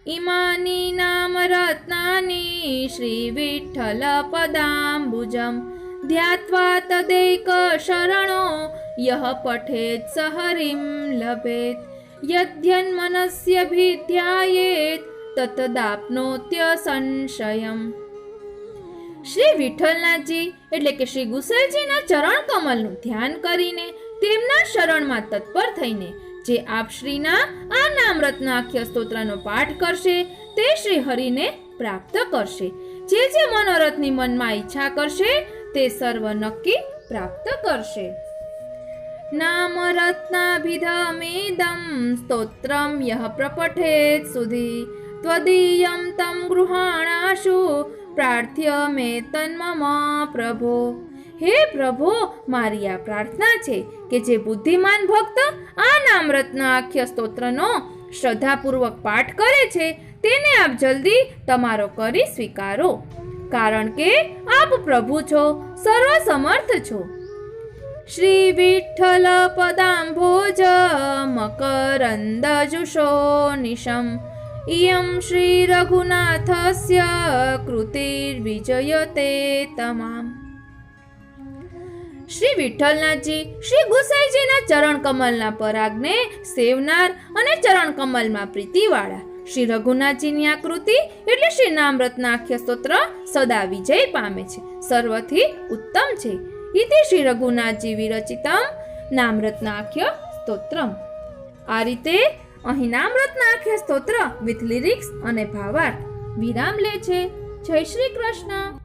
ઇમાની નામ રત્નાની શ્રી વિઠ્ઠલ પદાંબુજમ ધ્યાત્વા તદૈક શરણો યહ પઠેત સહરિમ લભેત યદ્યન્મનસ્ય ભીધ્યાયેત તતદાપ્નોત્ય સંશયમ. શ્રી વિઠ્ઠલનાથજી એટલે કે શ્રી ગુસાઈજીના ચરણ કમલનું ધ્યાન કરીને તેમના શરણમાં તત્પર થઈને જે આપ શ્રીના આ નામ રત્નાખ્ય સ્તોત્રનો પાઠ કરશે તે શ્રી હરિને પ્રાપ્ત કરશે. જે જે મનોરથની મનમાં ઈચ્છા કરશે તે સર્વ નક્કી પ્રાપ્ત કરશે. નામ રત્નાભિધમેદં સ્તોત્રમ યહ પ્રપઠેત સુધી ત્વદીયમ તમ ગૃહાણાશુ પ્રાર્થ્ય મે તન્મમ પ્રભો. હે પ્રભો, મારી આ પ્રાર્થના છે કે જે બુદ્ધિમાન ભક્ત આ નામ રત્નાખ્ય સ્તોત્રનો શ્રદ્ધાપૂર્વક પાઠ કરે છે તેને આપ જલ્દી તમારો કરી સ્વીકારો, કારણ કે આપ પ્રભુ છો, સર્વ સમર્થ છો. શ્રી વિઠ્ઠલ પદાંભોજ મકરંદજુષો નિશમ ઇયં શ્રી રઘુનાથસ્ય કૃતિર્વિજયતે તમામ. શ્રી વિઠ્ઠલનાથજી શ્રી ગુસાઈજીના ચરણ કમલના પરાગને સેવનાર અને ચરણ કમલમાં પ્રીતિવાળા શ્રી રઘુનાથજીની આકૃતિ એટલે શ્રી નામરત્નાખ્ય સ્તોત્ર સદા વિજય પામે છે, સર્વથી ઉત્તમ છે. ઇતિ શ્રી રઘુનાથજી વિરચિતમ નામરત્નાખ્ય સ્તોત્રમ. આ રીતે અહીં નામરત્નાખ્ય સ્તોત્ર વિથ લિરિક્સ અને ભાવાર્થ વિરામ લે છે. જય શ્રી કૃષ્ણ.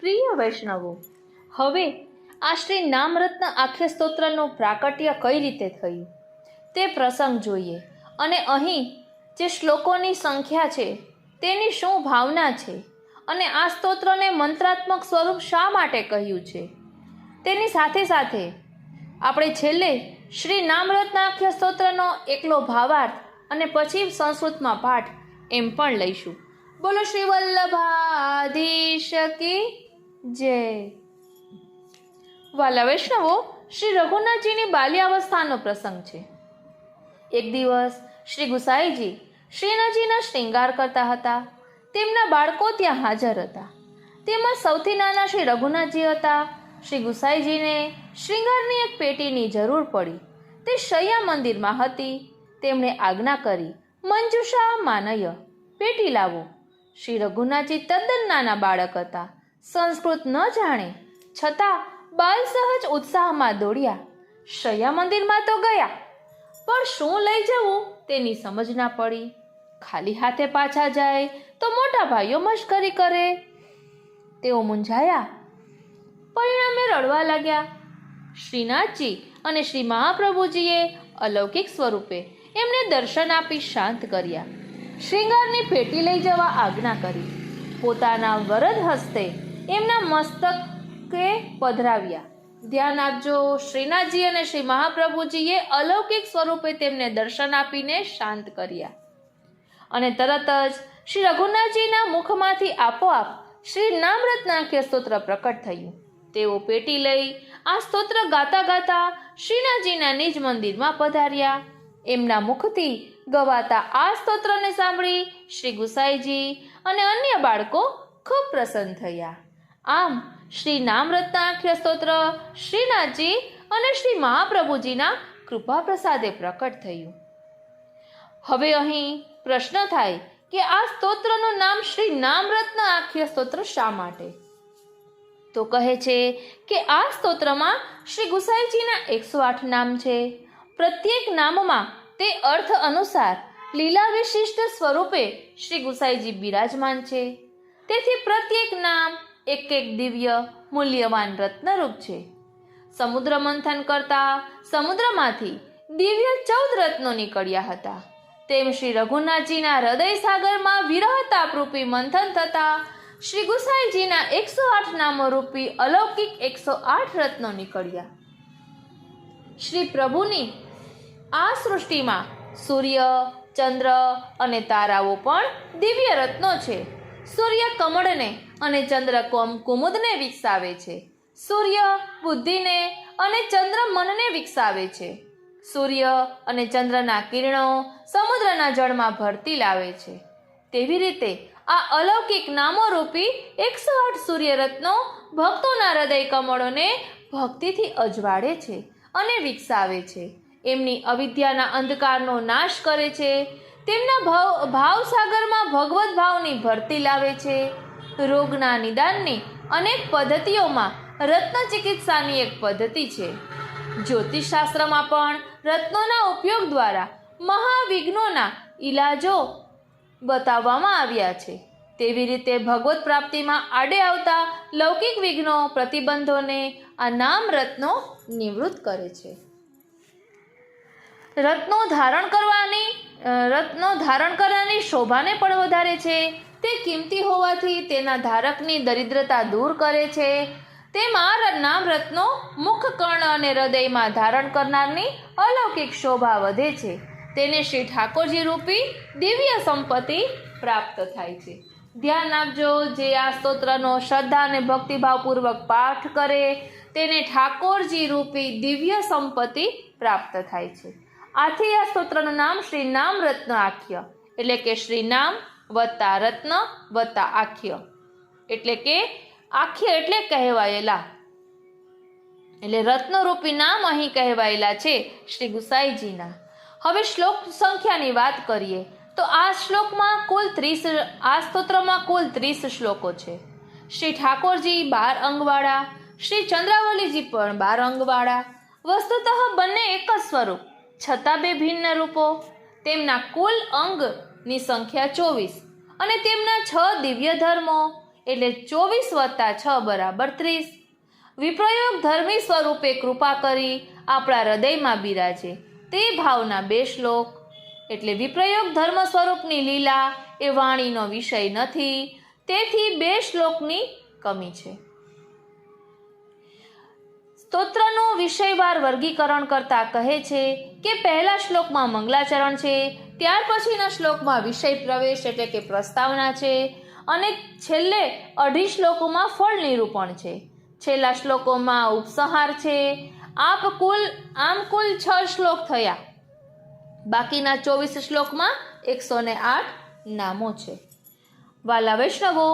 પ્રિય વૈષ્ણવો, હવે આ શ્રી નામરત્ન આખ્ય સ્તોત્રનું પ્રાકટ્ય કઈ રીતે થયું તે પ્રસંગ જોઈએ અને અહીં જે શ્લોકોની સંખ્યા છે તેની શું ભાવના છે અને આ સ્તોત્રને મંત્રાત્મક સ્વરૂપ શા માટે કહ્યું છે તેની સાથે સાથે આપણે છેલ્લે શ્રી નામરત્નાખ્ય સ્તોત્રનો એકલો ભાવાર્થ અને પછી સંસ્કૃતમાં પાઠ એમ પણ લઈશું. બોલો શ્રી વલ્લભાધીશ કી જય. વાલા વૈષ્ણવો, શ્રી રઘુનાથજીની બાલ્યાવસ્થાનો પ્રસંગ છે. એક દિવસ શ્રી ગુસાઈજી શ્રીનાથજીના શ્રૃંગાર કરતા હતા. તેમના બાળકો ત્યાં હાજર હતા. તેમાં સૌથી નાના શ્રી રઘુનાથજી હતા. શ્રી ગુસાઈજીને શ્રૃંગારની એક પેટીની જરૂર પડી. તે શૈયા મંદિરમાં હતી. તેમણે આજ્ઞા કરી, મંજુષા માનય, પેટી લાવો. શ્રી રઘુનાથજી તદ્દન નાના બાળક હતા. સંસ્કૃત ન જાણે છતાં બાલ સહજ ઉત્સાહમાં દોડ્યા. શૈયા મંદિરમાં તો ગયા, પણ શું લઈ જવું તેની સમજ ના પડી. ખાલી હાથે પાછા જાય તો મોટા ભાઈઓ મશ્કરી કરે. તેઓ મૂંઝાયા, પરિણામે રડવા લાગ્યા. શ્રીનાથજી અને શ્રી મહાપ્રભુજીએ અલૌકિક સ્વરૂપે એમને દર્શન આપી શાંત કર્યા. શ્રૃંગારની પેટી લઈ જવા આજ્ઞા કરી. પોતાના વરદ હસ્તે એમના મસ્તકે પધરાવ્યા. ધ્યાન આપજો, શ્રીનાથજી અને શ્રી મહાપ્રભુજીએ અલૌકિક સ્વરૂપે તેમને દર્શન આપીને શાંત કર્યા. અને તરત જ શ્રી રઘુનાથજીના મુખમાંથી આપોઆપ શ્રી નામરત્નાખ્ય સ્તોત્ર પ્રકટ થયું. તેઓ પેટી લઈ આ સ્તોત્ર ગાતા ગાતા શ્રીનાથજીના નિજ મંદિરમાં પધાર્યા. એમના મુખથી ગવાતા આ સ્તોત્રને સાંભળી શ્રી ગુસાઈજી અને અન્ય બાળકો ખૂબ પ્રસન્ન થયા. આમ શ્રી નામરત્નાખ્ય સ્તોત્ર શ્રીનાથજી અને શ્રી મહાપ્રભુજીના કૃપા પ્રસાદે પ્રકટ થયું. હવે અહીં પ્રશ્ન થાય કે આ સ્તોત્રનું નામ શ્રી નામરત્ન આખ્ય સ્તોત્ર શા માટે? તો કહે છે કે આ સ્તોત્રમાં શ્રી ગુસાઈજીના 108 નામ છે. પ્રત્યેક નામમાં તે અર્થ અનુસાર લીલા વિશિષ્ટ સ્વરૂપે શ્રી ગુસાઈજી બિરાજમાન છે. તેથી પ્રત્યેક નામ એક એક દિવ્ય મૂલ્યવાન રત્નરૂપ છે. સમુદ્ર મંથન કરતા સમુદ્રમાંથી દિવ્ય 14 રત્નો નીકળ્યા હતા. તેમ શ્રી રઘુનાથજીના હૃદય સાગરમાં વિરહ તાપરૂપી મંથન થતા શ્રી ગુસાઈજીના 108 નામો રૂપી અલૌકિક 108 રત્નો નીકળ્યા. શ્રી પ્રભુની આ સૃષ્ટિમાં સૂર્ય, ચંદ્ર અને તારાઓ પણ દિવ્ય રત્નો છે. સૂર્ય કમળને અને ચંદ્ર કુમુદને વિકસાવે છે. સૂર્ય બુદ્ધિને અને ચંદ્ર મનને વિકસાવે છે. સૂર્ય અને ચંદ્રના કિરણો સમુદ્રના જળમાં ભરતી લાવે છે. તેવી રીતે આ અલૌકિક નામો રૂપી 108 સૂર્યરત્નો ભક્તોના હૃદય કમળોને ભક્તિથી અજવાળે છે અને વિકસાવે છે. એમની અવિદ્યાના અંધકારનો નાશ કરે છે. તેમના ભાવસાગરમાં ભગવત ભાવની ભરતી લાવે છે. રોગના નિદાનની અનેક પદ્ધતિઓમાં રત્ન ચિકિત્સાની એક પદ્ધતિ છે. જ્યોતિષશાસ્ત્રમાં પણ રત્નોના ઉપયોગ દ્વારા મહાવિઘ્નોના ઈલાજો બતાવવામાં આવ્યા છે. તેવી રીતે ભગવત પ્રાપ્તિમાં આડે આવતા લૌકિક વિઘ્નો, પ્રતિબંધોને આ નામ રત્નો નિવૃત્ત કરે છે. રત્નો ધારણ કરવાની શોભાને પણ વધારે છે. તે કિંમતી હોવાથી તેના ધારકની દરિદ્રતા દૂર કરે છે. તેમાં નામ રત્નો મુખ, કર્ણ અને હૃદયમાં ધારણ કરનારની અલૌકિક શોભા વધે છે. તેને શ્રી ઠાકોરજી રૂપી દિવ્ય સંપત્તિ પ્રાપ્ત થાય છે. ધ્યાન આપજો, જે આ સ્તોત્રનો શ્રદ્ધા અને ભક્તિભાવપૂર્વક પાઠ કરે તેને ઠાકોરજી રૂપી દિવ્ય સંપત્તિ પ્રાપ્ત થાય છે. આથી આ સ્તોત્રનું નામ શ્રી નામ રત્ન આખ્ય એટલે કે શ્રી નામ વત્તા રત્ન વત્તા આખ્ય એટલે કે આખ્ય એટલે કહેવાયેલા, એટલે રત્નરૂપી નામ અહીં કહેવાયેલા છે શ્રી ગુસાઈજીના. હવે શ્લોક સંખ્યાની વાત કરીએ તો આ સ્તોત્રમાં કુલ 30 શ્લોકો છે. શ્રી ઠાકોરજી 12 અંગવાળા, શ્રી ચંદ્રાવલીજી પણ 12 અંગવાળા. વસ્તુતઃ બંને એક જ સ્વરૂપ, છતાં બે ભિન્ન રૂપો. તેમના કુલ અંગની સંખ્યા 24 અને તેમના 6 દિવ્ય ધર્મો, એટલે 24 + 6 = 30. વિપ્રયોગ ધર્મી સ્વરૂપે કૃપા કરી આપણા હૃદયમાં બિરાજે તે ભાવના 2 શ્લોક. એટલે વિપ્રયોગ ધર્મ સ્વરૂપની લીલા એ વાણીનો વિષય નથી, તેથી 2 શ્લોકની કમી છે. સ્તોત્રનું વિષયવાર વર્ગીકરણ કરતા કહે છે કે પહેલા શ્લોકમાં મંગલાચરણ છે, ત્યાર પછીના શ્લોકમાં વિષય પ્રવેશ એટલે કે પ્રસ્તાવના છે, અને છેલ્લે 2.5 શ્લોકોમાં ફળ નિરૂપણ છે. છેલ્લા શ્લોકોમાં ઉપસંહાર છે. આમ કુલ 6 શ્લોક થયા. બાકીના 24 શ્લોકમાં 108 નામો છે. વાલા વૈષ્ણવો,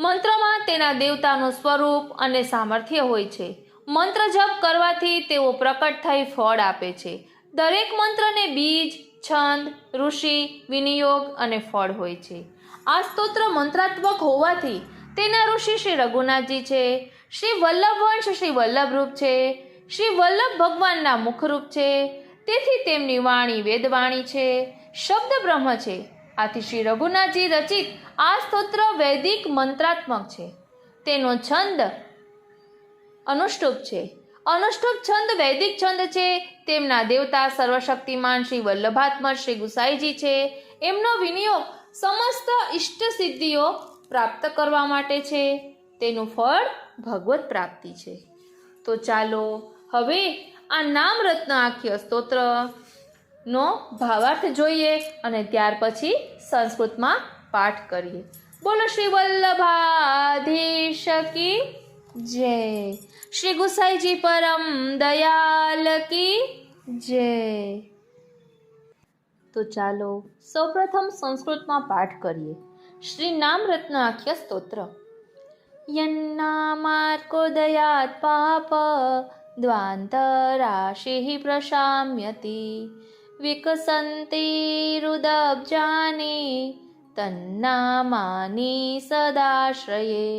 મંત્રમાં તેના દેવતાનું સ્વરૂપ અને સામર્થ્ય હોય છે. મંત્ર જપ કરવાથી તેઓ પ્રકટ થઈ ફળ આપે છે. દરેક મંત્રને બીજ, છંદ, ઋષિ, વિનિયોગ અને ફળ હોય છે. આ સ્તોત્ર મંત્રાત્મક હોવાથી તેના ઋષિ શ્રી રઘુનાથજી છે. શ્રી વલ્લભવંશ શ્રી વલ્લભરૂપ છે. શ્રી વલ્લભ ભગવાનના મુખરૂપ છે. તેથી તેમની વાણી વેદવાણી છે, શબ્દ બ્રહ્મ છે. આથી શ્રી રઘુનાથજી રચિત આ સ્તોત્ર વૈદિક મંત્રાત્મક છે. તેનો છંદ અનુષ્ટુપ છે. અનુષ્ટુપ છંદ વૈદિક છંદ છે. તેમના દેવતા સર્વશક્તિમાન શ્રી વલ્લભાત્મજ શ્રી ગુસાઈજી છે. એમનો વિનિયોગ સમસ્ત ઇષ્ટ સિદ્ધિઓ પ્રાપ્ત કરવા માટે છે. તેનું ફળ ભગવત પ્રાપ્તિ છે. તો ચાલો હવે આ નામ રત્નાખ્ય સ્તોત્રનો ભાવાર્થ જોઈએ અને ત્યાર પછી સંસ્કૃતમાં પાઠ કરીએ. બોલો શ્રી વલ્લભાધીશ કી જય. શ્રી ગુસાઈજી પરમ દયાલ કી જય. તો ચાલો સૌપ્રથમ સંસ્કૃતમાં પાઠ કરીએ. શ્રી નામ રત્નાખ્ય સ્તોત્ર. યન્નામાર્કોદયાત પાપ દ્વાંતરાશિઃ પ્રશામ્યતિ વિકસન્તિરુદબ્જાની તન્નામાની સદાશ્રયે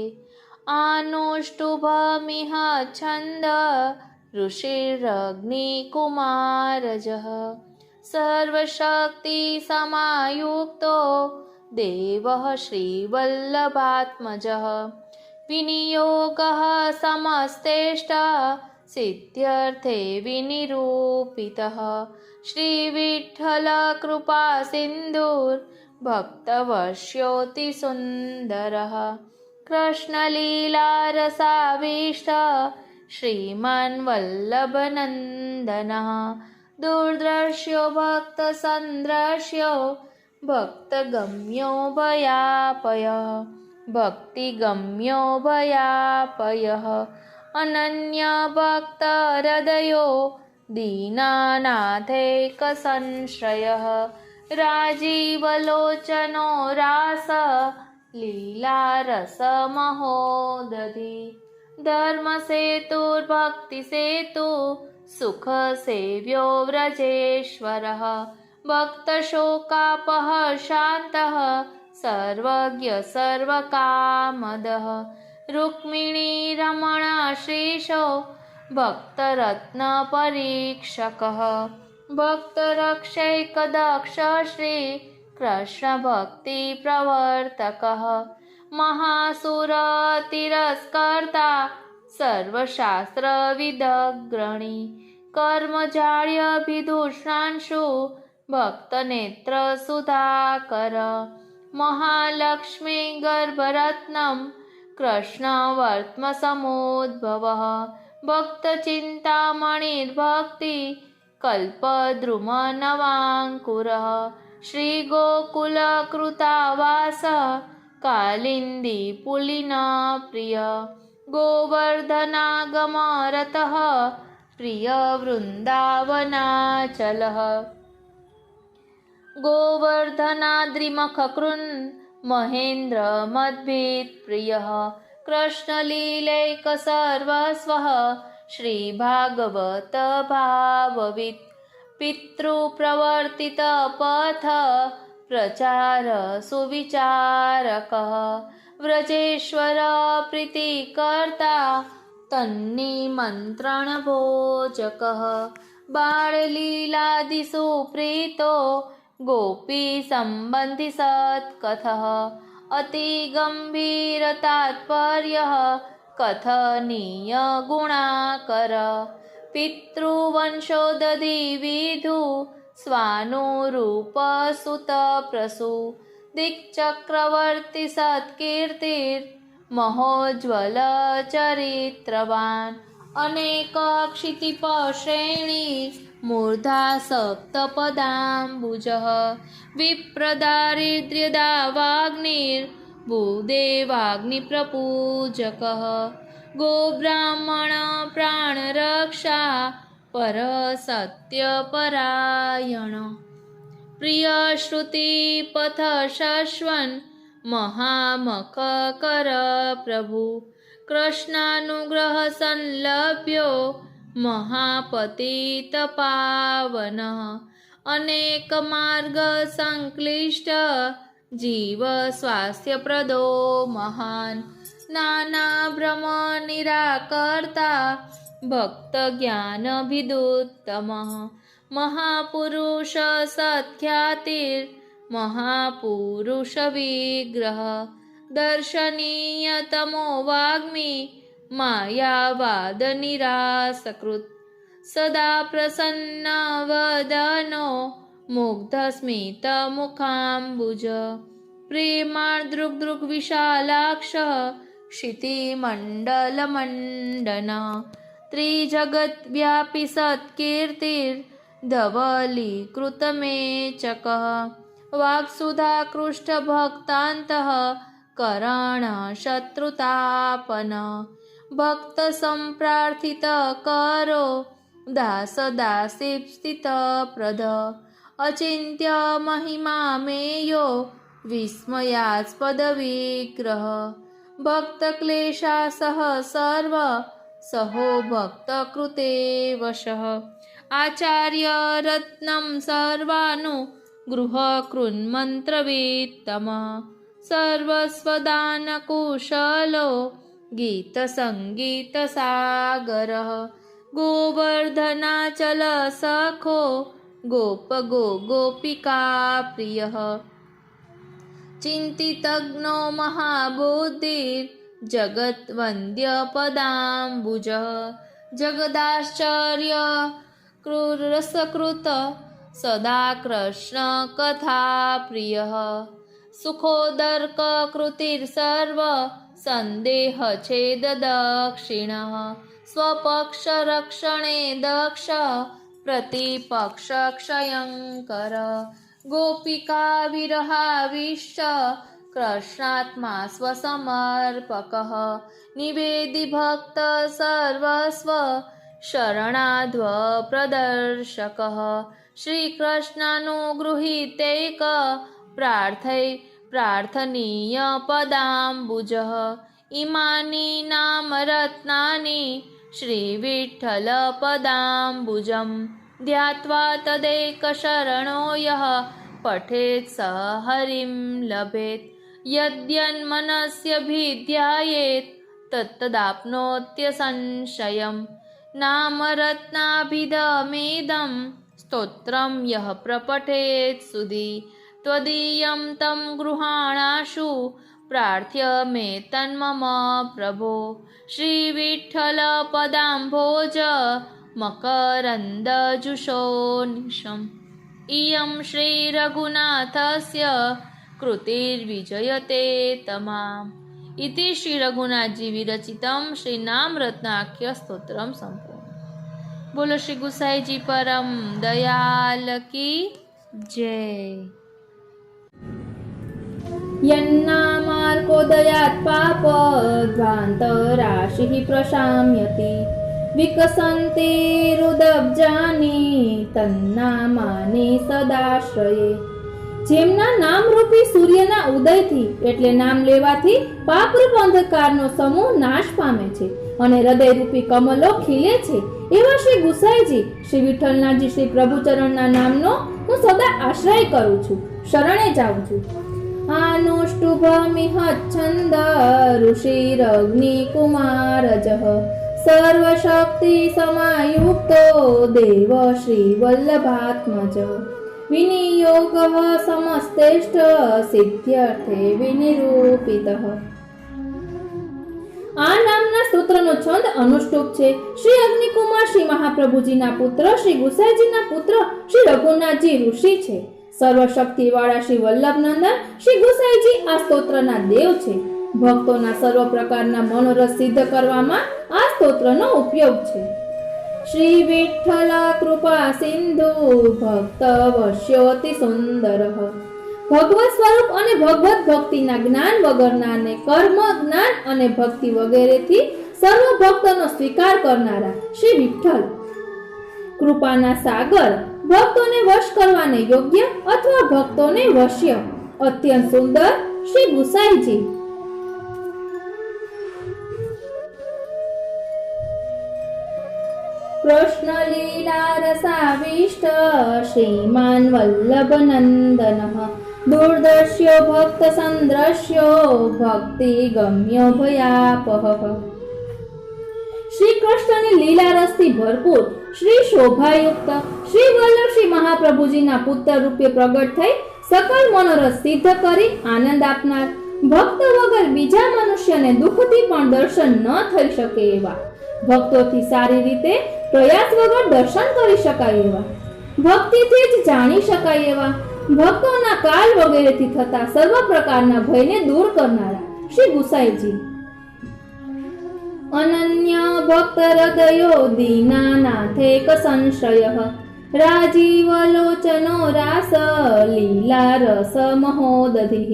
આનુષ્ટુભમિહ છંદ ઋષિરગ્નિકુમારજઃ સર્વશક્તિ સમાયુક્તો દેવઃ શ્રીવલ્લભાત્મજઃ વિનિયોગઃ સમસ્તેષ્ટ સિદ્ધ્યર્થે વિનિરૂપિતઃ શ્રી વિઠ્ઠલ કૃપા સિંધુર ભક્તવશ્યોતિ સુંદરઃ કૃષ્ણલીલા રસાવિષ્ટ શ્રીમાન વલ્લભનંદનઃ દુર્દ્રશ્યો ભક્ત સંદ્રશ્યો ભક્તગમ્યો ભયાપયઃ ભક્તિગમ્યો ભયાપયઃ અનન્ય ભક્ત હૃદયો દીનાનાથૈક સંશ્રયઃ રાજીવલોચનો રાસ લીલા રસ મહોદધિ ધર્મ સેતુર્ભક્તિ સેતુ સુખ સેવ્યો વ્રજેશ્વરઃ ભક્ત શોકાપહ શાંતઃ સર્વજ્ઞ સર્વકામદઃ રૂક્મિણી રમણ શ્રીશો ભક્તરત્ન પરીક્ષકઃ ભક્તરક્ષૈકદક્ષ શ્રી કૃષ્ણ ભક્તિ પ્રવર્તકઃ મહાસુર તિરસ્કર્તા સર્વશાસ્ત્ર વિદગ્રણી કર્મજાળ્યભિદુષાંશુ ભક્તનેત્ર સુધાકર મહાલક્ષ્મી ગર્ભરત્નમ કૃષ્ણ વર્ત્મ સમોદ્ભવઃ ભક્તચિંતામણિર્ભક્તિ કલ્પદ્રુમ નવાંકુરઃ શ્રી ગોકુલકૃતાવાસ કાલિંદી પુલિના પ્રિય ગોવર્ધનાગમરતઃ પ્રિય વૃંદાવનાચલઃ ગોવર્ધનાદ્રિમખકૃન મહેન્દ્ર મદ્ભીત પ્રિયઃ કૃષ્ણલીલૈક સર્વસ્વઃ શ્રી ભાગવત ભાવવિત પિતૃપ્રવર્તિત પથ પ્રચાર સુવિચારક વ્રજેશ્વર પ્રીતિકર્તા તન્નિમંત્રણ ભોજક બાળલીલાદિષુ પ્રીતો ગોપી સંબંધી સત્કથ અતિ ગંભીર તાત્પર્ય કથનીય ગુણાકર પિતૃવંશોદધિ વિધુ સ્વાનુરૂપ સુત પ્રસુ દિક્ચક્રવર્તી સત્કીર્તિર મહોજ્વલ ચરિત્રવાન અનેક ક્ષિતિપ શ્રેણી મૂર્ધા સપ્તપદાંબુજ વિપ્રદારિદ્ર્યદાવાગ્નિર ભૂદેવાગ્નિપ્રપૂજક ગોબ્રાહ્મણ પ્રાણરક્ષા પર સત્યપરાયણ પ્રિય શ્રુતિ પથ શશ્વન મહામખ કર પ્રભુ કૃષ્ણાનુગ્રહ સંલભ્યો મહાપતિત પાવન અનેક માર્ગ સંક્લિષ્ટ જીવ સ્વાસ્થ્યપ્રદો મહાન નાના ભ્રમ નિરાકર્તા ભક્ત જ્ઞાન વિદુત્તમ મહાપુરુષ સખ્યાતિર મહાપુરુષ વિગ્રહ દર્શનીય તમો વાગ્મી માયાવાદ નિરાસકૃત સદા પ્રસન્ન વદનો મુગ્ધ સ્મિત મુખાંબુજ પ્રેમાર્દૃગ્દૃગ વિશાલાક્ષ ક્ષિતિમંડલ મંડન ત્રિજગદ્વ્યાપી સત્કીર્તિર ધવલીકૃત મેચક વાક્સુધાકૃષ્ટ ભક્તાંતઃ કરણ શત્રુતાપન ભક્ત સંપ્રાર્થિત કરો દાસ દાસી સ્થિત પ્રદ અચિંત્ય મહિમા મેયો વિસ્મયાસ્પદ વિગ્રહ ભક્ત ક્લેશા સહ સર્વ સહો ભક્ત કૃતે વશઃ આચાર્ય રત્નમ સર્વાનું ગૃહ કૃન્મંત્રવિત્તમ સર્વસ્વદાન કુશલો ગીત સંગીત સાગર ગોવર્ધનાચલ સખો ગોપ ગોપિકા પ્રિય ચિંતિતજ્ઞો મહાબુદ્ધિર જગત્વંદ્ય પદાંબુજ જગદાશ્ચર્ય ક્રૂરસકૃત સદા કૃષ્ણ કથા પ્રિય સુખોદર્ક કૃતિર સર્વ સંદેહ છેદ દક્ષિણ સ્વપક્ષ રક્ષણે દક્ષ પ્રતિપક્ષ ક્ષયંકર ગોપિકા વિરહાવિશ્ચ કૃષ્ણાત્મા સ્વસમર્પક નિવેદિ ભક્ત સર્વસ્વ શરણાધ્વ પ્રદર્શક શ્રી કૃષ્ણાનુગૃહીતૈક પ્રાર્થનીય પદાંબુજ ઇમાની નામ રત્નાની શ્રી વિઠ્ઠલ પદાંબુજમ ધ્યાત્વા તદેક શરણો યઃ પઠેત સ હરિમ લભેત યદ્યન્મનસ્ય ભીધ્યાયેત તત્તદાપ્નોત્ય સંશયમ નામ રત્નાભિધમેદં સ્તોત્રમ યઃ પ્રપઠેત સુધી ત્વદીયં તમ ગૃહાણાશુ પ્રાર્થ્ય મે તન્મમ પ્રભો શ્રી વિઠ્ઠલ પદાંભોજ મકરંદજુષોનિશમ ઇયં શ્રી રઘુનાથસ્ય કૃતિર્વિજયતે તમામ ઇતિ શ્રી રઘુનાથજી વિરચિતમ શ્રી નામ રત્નાખ્ય સ્તોત્રમ સંપૂર્ણ. બોલો શ્રી ગુસાઈજી પરમ દયાલ કી જય. યન્નામાર્કોદયાત પાપ ધ્વાંતરાશિ પ્રશામ્યતિ વિકસંતિરુદબ્જાની તન્નામાની સદાશ્રયે. જેમના નામરૂપી સૂર્યના ઉદયથી એટલે નામ લેવાથી પાપરૂપ અંધકારનો સમૂહ નાશ પામે છે અને હૃદયરૂપી કમલો ખીલે છે, એવા શ્રી ગુસાઈજી શ્રી વિઠ્ઠલનાથજી શ્રી પ્રભુચરણના નામનો હું સદા આશ્રય કરું છું. શરણે જાઉં છું. આનુષ્ટુભમિહ છંદ ઋષિરગ્નિ કુમારજઃ સર્વશક્તિ સમાયુક્તો દેવ શ્રી વલ્લભાત્મજ વિનિયોગ સમસ્તેષ્ટ સિદ્ધ્યર્થે વિનિરૂપિતઃ. આ નામના સ્તોત્રનો છંદ અનુષ્ટુપ છે. શ્રી અગ્નિકુમાર શ્રી મહાપ્રભુજીના પુત્ર, શ્રી ગુસાઈજીના પુત્ર શ્રી રઘુનાથજી ઋષિ છે. સર્વશક્તિવાળા શ્રી વલ્લભનંદન શ્રી ગુસાઈજી આ સ્તોત્રના દેવ છે. ભક્તોના સર્વ પ્રકારના મનોરથ સિદ્ધ કરવામાં આ સ્તોત્રનો ઉપયોગ છે. શ્રી વિઠ્ઠલ કૃપા સિંધુ ભક્ત વશ્યોતિ સુંદર. ભગવત સ્વરૂપ અને ભગવત ભક્તિના જ્ઞાન વગરના ને કર્મ જ્ઞાન અને ભક્તિ વગેરેથી સર્વ ભક્તોનો સ્વીકાર કરનારા શ્રી વિઠ્ઠલ, કૃપાના સાગર, ભક્તોને વશ કરવાને યોગ્ય અથવા ભક્તોને વશ્ય, અત્યંત સુંદર શ્રી ગુસાઈજી. કૃષ્ણ લીલા રસાવિષ્ટ શ્રીમાન વલ્લભ નંદન દુર્દર્શ્યો ભક્ત સંદ્રશ્યો ભક્તિ ગમ્યો ભયાપહ. શ્રી કૃષ્ણની લીલા રસથી ભરપૂર, શ્રી શોભાયુક્ત શ્રી વલ્લભ શ્રી મહાપ્રભુજીના પુત્ર રૂપે પ્રગટ થઈ સકલ મનોરથ સિદ્ધ કરી આનંદ આપનાર, ભક્ત વગર બીજા મનુષ્યને દુઃખથી પણ દર્શન ન થઈ શકે એવા, ભક્તોથી સારી રીતે પ્રયાસ વગર દર્શન કરી શકાય એવા, ભક્તિથી જ જાણી શકાય એવા, ભક્તોના કાલ વગેરેથી થતા સર્વ પ્રકારના ભયને દૂર કરનારા શ્રી ગુસાઈજી. અનન્ય ભક્ત હૃદયો દીનાનાથેક સંશ્રયઃ રાજીવ લોચનો રાસ લીલા રસ મહોદધિઃ.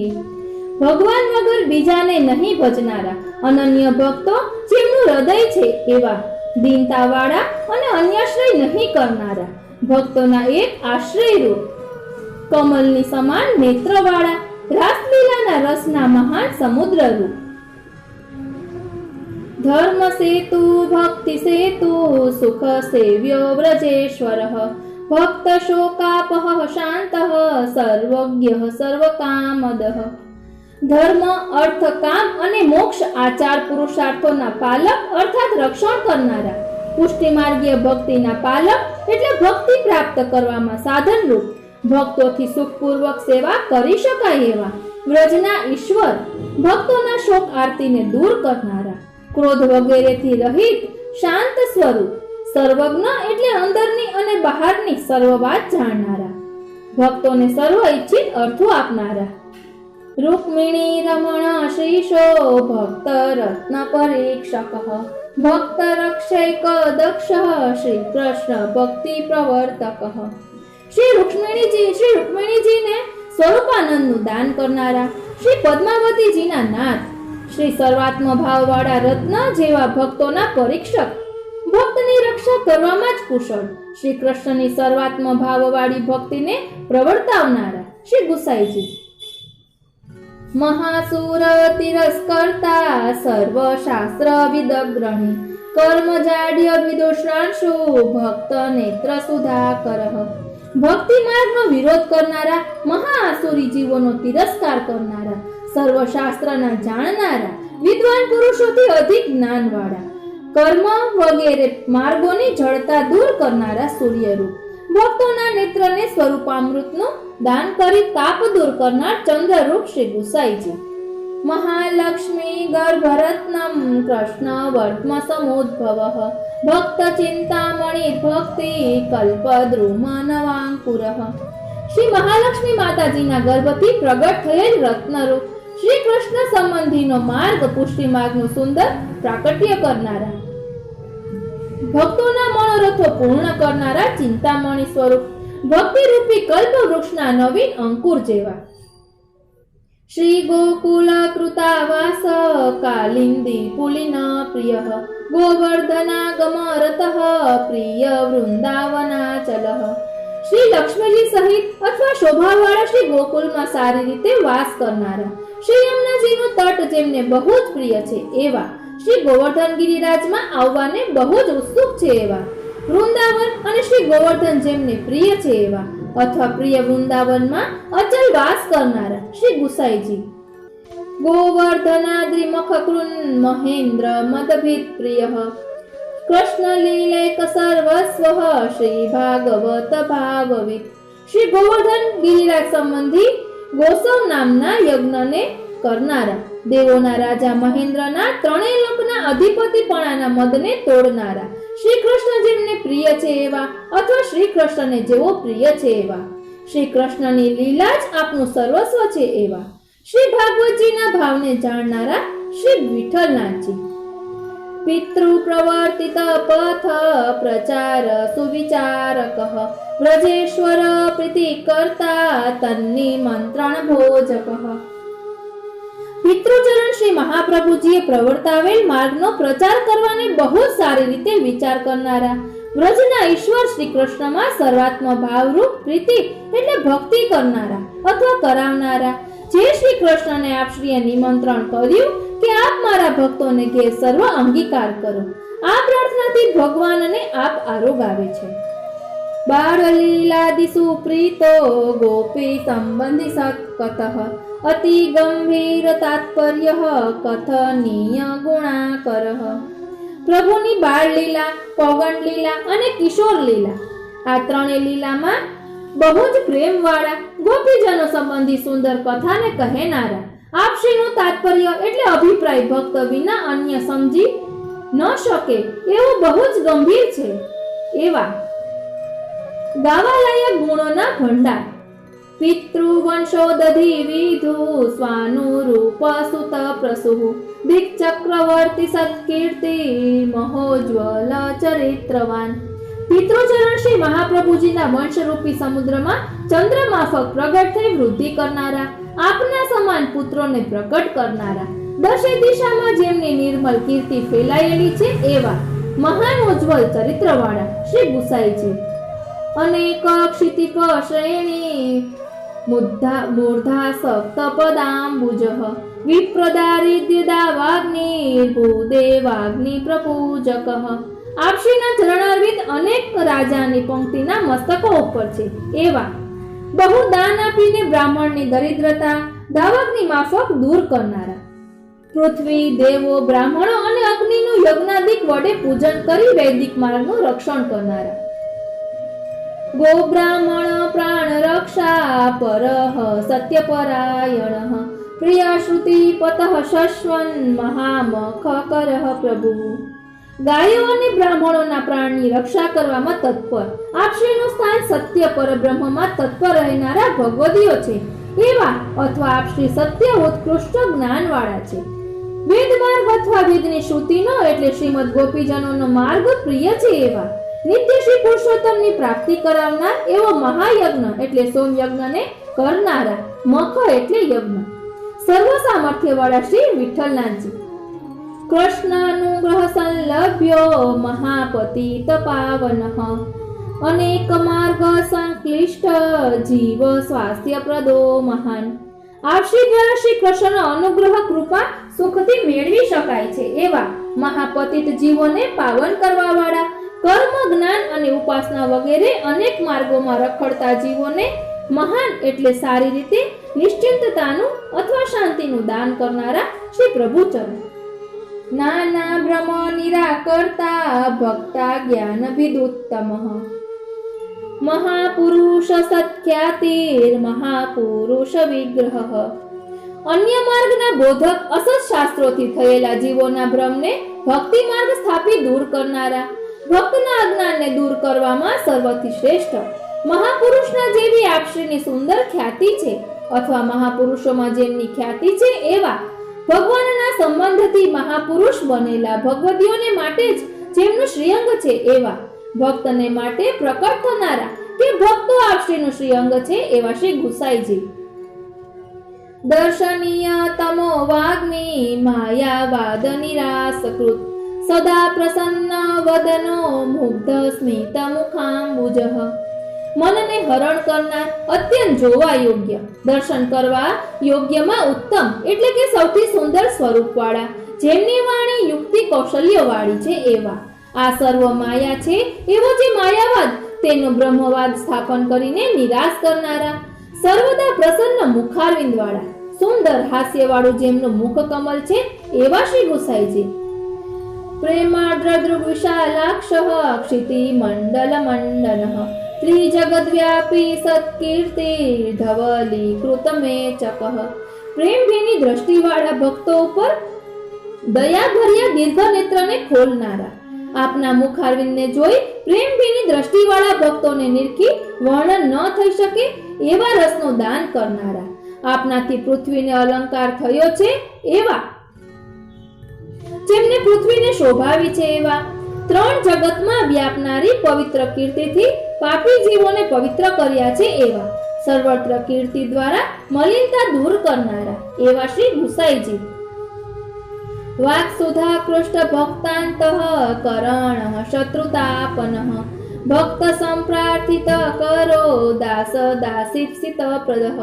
ભગવાન વગર બીજાને નહીં ભજનારા અનન્ય ભક્તો જેમનું હૃદય છે એવા, દીનતાવાળા અને અન્યાશ્રય નહીં કરનારા, ભક્તોના એક આશ્રયરૂપ, કમલની સમાન નેત્રવાળા, રાસલીલાના રસના મહાન સમુદ્રરૂપ. ધર્મ સેતુ ભક્તિ સેતુ સુખ સેવ્યો વ્રજેશ્વરઃ ભક્ત શોકાપહ શાંતઃ સર્વજ્ઞઃ સર્વકામદઃ. ધર્મ, અર્થ, કામ અને મોક્ષ આ ચાર પુરુષાર્થોના પાલક અર્થાત રક્ષણ કરનારા, પુષ્ટિ માર્ગીય ભક્તિના પાલક એટલે ભક્તિ પ્રાપ્ત કરવામાં સાધનરૂપ, ભક્તોથી સુખપૂર્વક સેવા કરી શકાય એવા, વ્રજના ઈશ્વર, ભક્તોના શોક આરતીને દૂર કરનારા, ક્રોધ વગેરેથી રહિત શાંત સ્વરૂપ, સર્વજ્ઞ એટલે અંદરની અને બહારની સર્વ વાત જાણનારા, ભક્તોને સર્વ ઈચ્છિત અર્થો આપનારા. રૂક્મિણી રમણ શ્રીશો ભક્ત રત્ન પરીક્ષક ભક્ત રક્ષૈક દક્ષ શ્રી કૃષ્ણ ભક્તિ પ્રવર્તક. શ્રી રૂક્મિણીજીને સ્વરૂપાનંદનું દાન કરનારા, શ્રી પદ્માવતીજીના નાથ, શ્રી સર્વાત્મ ભાવવાળા રત્ન જેવા ભક્તોના પરીક્ષક, ભક્તની રક્ષા કરવામાં જ કુશળ, શ્રી કૃષ્ણની સર્વાત્મ ભાવવાળી ભક્તિને પ્રવર્તાવનારા શ્રી ગુસાઈજી. મહાસુર તિરસ્કર્તા સર્વ શાસ્ત્ર વિદગ્રણી કર્મ જાડ્ય વિદુષાંશુ ભક્ત નેત્ર સુધાકરઃ. ભક્તિ માર્ગનો વિરોધ કરનારા, મહાઆસુરી જીવોનો તિરસ્કાર કરનારા, સર્વશાસ્ત્રના જાણનારા, વિદ્વાન પુરુષોથી અધિક જ્ઞાનવાળા, કર્મ વગેરે માર્ગોની જડતા દૂર કરનારા સૂર્યરૂપ, ભક્તોના નેત્રને સ્વરૂપામૃતનું દાન કરી તાપ દૂર કરનાર ચંદ્રરૂપ શ્રી ગુસાઈજી. મહાલક્ષ્મી ગર્ભરત્નમ કૃષ્ણ વર્ત્મ સમુદ્ભવઃ ભક્ત ચિંતામણી ભક્તિ કલ્પદ્રુમ નવાંકુરઃ. શ્રી મહાલક્ષ્મી માતાજીના ગર્ભથી પ્રગટ થયેલ રત્નરૂપ શ્રી કૃષ્ણ સંબંધીનો માર્ગ, પુષ્ટિ માર્ગનું સુંદર પ્રાકટ્ય કરનારા, ભક્તોના મનોરથો પૂર્ણ કરનારા ચિંતામણી સ્વરૂપ, ભક્તિ રૂપી કલ્પ વૃક્ષના નવીન અંકુર જેવા. શ્રી ગોકુલ કૃતાવાસ કાલિંદી પુલિન પ્રિય ગોવર્ધનાગમ રતઃ પ્રિય વૃંદાવનાચલઃ. શ્રી લક્ષ્મીજી સહિત અથવા શોભાવાળા શ્રી ગોકુલમાં સારી રીતે વાસ કરનારા, શ્રી યમુનાજીનો તટ જેમને બહુ જ પ્રિય છે એવા, શ્રી ગોવર્ધન ગિરિરાજમાં આવવાને બહુ જ ઉત્સુક છે એવા, વૃંદાવન અને શ્રી ગોવર્ધન જેમને પ્રિય છે એવા, અથવા પ્રિય વૃંદાવનમાં અચલ વાસ કરનારા શ્રી ગુસાઈજી. ગોવર્ધનાદ્રી મખકૃન મહેન્દ્ર મદભીત પ્રિય કૃષ્ણ લીલેક સર્વસ્વ શ્રી ભાગવત ભાવવિત. શ્રી ગોવર્ધન ગિરિરાજ સંબંધી ગોસવ નામના યજ્ઞને કરનારા, દેવોના રાજા મહેન્દ્રના ત્રણેય લોકના અધિપતિપણાના મદને તોડનારા, શ્રી કૃષ્ણ જેમને પ્રિય છે એવા અથવા શ્રી કૃષ્ણને જેવો પ્રિય છે એવા, શ્રી કૃષ્ણની લીલા જ આપનું સર્વસ્વ છે એવા, શ્રી ભાગવતજીના ભાવને જાણનારા શ્રી વિઠ્ઠલનાથજી. પિતૃ પ્રવર્તિત પથ પ્રચાર સુવિચારક વ્રજેશ્વર પ્રીતિ કરતા તન્નિમંત્રણ ભોજક. પિતૃચરણ શ્રી મહાપ્રભુજીએ પ્રવર્તાવેલ માર્ગનો પ્રચાર કરવાને બહુ સારી રીતે વિચાર કરનારા, વ્રજના ઈશ્વર શ્રી કૃષ્ણમાં સર્વાત્મ ભાવરૂપ પ્રીતિ એટલે ભક્તિ કરનારા અથવા કરાવનારા, જે શ્રી કૃષ્ણને આપશ્રીએ નિમંત્રણ કર્યું કે આપ મારા ભક્તોને ઘેર સર્વ અંગીકાર કરો, આ પ્રાર્થનાથી ભગવાનને આપ આરોગાવે છે. બાળ લીલાદિસુ પ્રીતો ગોપી સંબંધી સત્કતઃ અતિ ગંભીર તાત્પર્ય કથનીય ગુણાકરઃ. પ્રભુની બાળ લીલા, પૌગંડ લીલા અને કિશોર લીલા, આ ત્રણેય લીલામાં બહુ જ પ્રેમવાળા ગોપીજનો સંબંધી સુંદર કથાને કહેનારા, આપશ્રીનું તાત્પર્ય એટલે અભિપ્રાય ભક્ત વિના અન્ય સમજી ન શકે એવું બહુ જ ગંભીર છે એવા ગાવાલાયક ગુણોના ભંડાર. પિતૃવંશોદધિ વિધુ સ્વાનુરૂપ સુત પ્રસુઃ દિક ચક્રવર્તી સત્કીર્તિ મહોજ્વલ ચરિત્રવાન. પિતૃચરણ શ્રી મહાપ્રભુજીના વંશરૂપી સમુદ્રમાં ચંદ્રમાફક પ્રગટ થઈ વૃદ્ધિ કરનારા, આપના સમાન પુત્રોને પ્રગટ કરનારા, દશે દિશામાં જેમની નિર્મલ કીર્તિ ફેલાયેલી છે એવા મહાન ઉજ્જવલ ચરિત્રવાળા શ્રી ગુસાઈજી. અનેક ક્ષિતિપ શ્રેણી મૂર્ધા સપ્ત પદાંબુજ વિપ્રદારિદ્યદાવાગ્નિ ભૂદેવાગ્નિ પ્રપૂજક. આપશ્રીના ચરણારવિંદ અનેક રાજાની પંક્તિના મસ્તકો ઉપર છે એવા બહુ દાન આપીને બ્રાહ્મણની દરિદ્રતા દાવાગ્નિ માફક દૂર કરનારા, પૃથ્વી દેવો બ્રાહ્મણો અને અગ્નિનું યજ્ઞાદિક વડે પૂજન કરી વૈદિક માર્ગનું રક્ષણ કરનારા, ગો બ્રાહ્મણ પ્રાણ રક્ષા પરઃ સત્યપરાયણ પ્રિય શ્રુતિ પતઃ શશ્વન મહામખ કરઃ પ્રભુ. ગાયો અને બ્રાહ્મણોના પ્રાણની રક્ષા કરવામાં તત્પર, આપશ્રીનું સ્થાન સત્ય પરબ્રહ્મમાં તત્પર રહેનારા ભગવદીઓ છે એવા અથવા આપશ્રી સત્ય ઉત્કૃષ્ટ જ્ઞાનવાળા છે. વેદ માર્ગ અથવા વેદની શ્રુતિનો એટલે શ્રીમદ ગોપીજનોનો માર્ગ પ્રિય છે એવા નિત્ય શ્રી પુરુષોત્તમની પ્રાપ્તિ કરાવનાર એવો મહાયજ્ઞ એટલે સોમયજ્ઞને કરનારા, મખ એટલે યજ્ઞ, સર્વ સામર્થ્યવાળા શ્રી વિઠ્ઠલનાથજી. કૃષ્ણાનુગ્રહ સંલભ્યો મહાપતિત પાવનઃ અનેક માર્ગ સંક્લિષ્ટ જીવ સ્વાસ્થ્ય પ્રદો મહાન. આપશ્રી દ્વારા શ્રી કૃષ્ણનો અનુગ્રહ કૃપા સુખથી મેળવી શકાય છે એવા મહાપતિત જીવોને પાવન કરવા વાળા, કર્મ જ્ઞાન અને ઉપાસના વગેરે અનેક માર્ગોમાં રખડતા જીવોને મહાન એટલે સારી રીતે નિશ્ચિંતતાનું અથવા શાંતિનું દાન કરનારા શ્રી પ્રભુચરણ. નાના બ્રહ્મ નિરાકર્તા ભક્તા જ્ઞાન વિદુત્તમ મહાપુરુષ સત્ખ્યાતિર મહાપુરુષ વિગ્રહ. અન્ય માર્ગના બોધક અસત શાસ્ત્રોથી થયેલા જીવોના ભ્રમને ભક્તિ માર્ગ સ્થાપી દૂર કરનારા, ભક્તના અજ્ઞાનને દૂર કરવામાં સર્વથી શ્રેષ્ઠ મહાપુરુષના જેવી આપશ્રીની સુંદર ખ્યાતિ છે અથવા મહાપુરુષોમાં જેમની ખ્યાતિ છે એવા ભગવાનના સંબંધથી મહાપુરુષ બનેલા ભગવદીઓને માટે જ જેમનું શ્રીઅંગ છે એવા ભક્તને માટે પ્રકટ થનારા કે ભક્તો આપશ્રીનું શ્રીઅંગ છે એવા શ્રી ગુસાઈજી. દર્શનીય તમો વાગ્મી માયાવાદ નિરાસકૃત સદા પ્રસન્ન વદનો મુગ્ધ સ્મિત મુખાંબુજ. મનને હરણ કરનાર, અત્યંત જોવા યોગ્ય, દર્શન કરવા યોગ્યમાં ઉત્તમ એટલે કે સૌથી સુંદર સ્વરૂપવાળા, જેમની વાણી યુક્તિ કૌશલ્ય વાળી છે એવા આ સર્વ માયા છે એવો જે માયાવાદ તેનો બ્રહ્મવાદ સ્થાપન કરીને નિરાશ કરનારા, સર્વદા પ્રસન્ન મુખારવિંદ વાળા, સુંદર હાસ્યવાળું જેમનું મુખ કમલ છે એવા શ્રી ગુસાઈજી. પ્રેમાદ્રદૃગ વિશાલાક્ષઃ ક્ષિતિ મંડલ મંડનઃ ત્રિજગદ્વ્યાપી સત્કીર્તિ ધવલીકૃત મેચકઃ. પ્રેમભીની દ્રષ્ટિવાળા ભક્તો ઉપર દયાભર્યા દીર્ઘ નેત્રને ખોલનારા, આપના મુખારવિંદને જોઈ પ્રેમભીની દ્રષ્ટિવાળા ભક્તોને નિરખી વર્ણન ન થઈ શકે એવા રસનું દાન કરનારા, આપનાથી પૃથ્વીને અલંકાર થયો છે એવા, જેમને પૃથ્વીને શોભાવી છે એવા, ત્રણ જગતમાં વ્યાપનારી પવિત્ર કીર્તિથી પાપી જીવોને પવિત્ર કર્યા છે એવા, સર્વત્ર કીર્તિ દ્વારા મલિનતા દૂર કરનારા એવા શ્રી ગુસાઈજી. વાક સુધા કૃષ્ણ ભક્તાંતઃ કરણ શત્રુતાપનઃ ભક્ત સંપ્રાર્થિત કરો દાસ દાસીપ્સિત પ્રદઃ.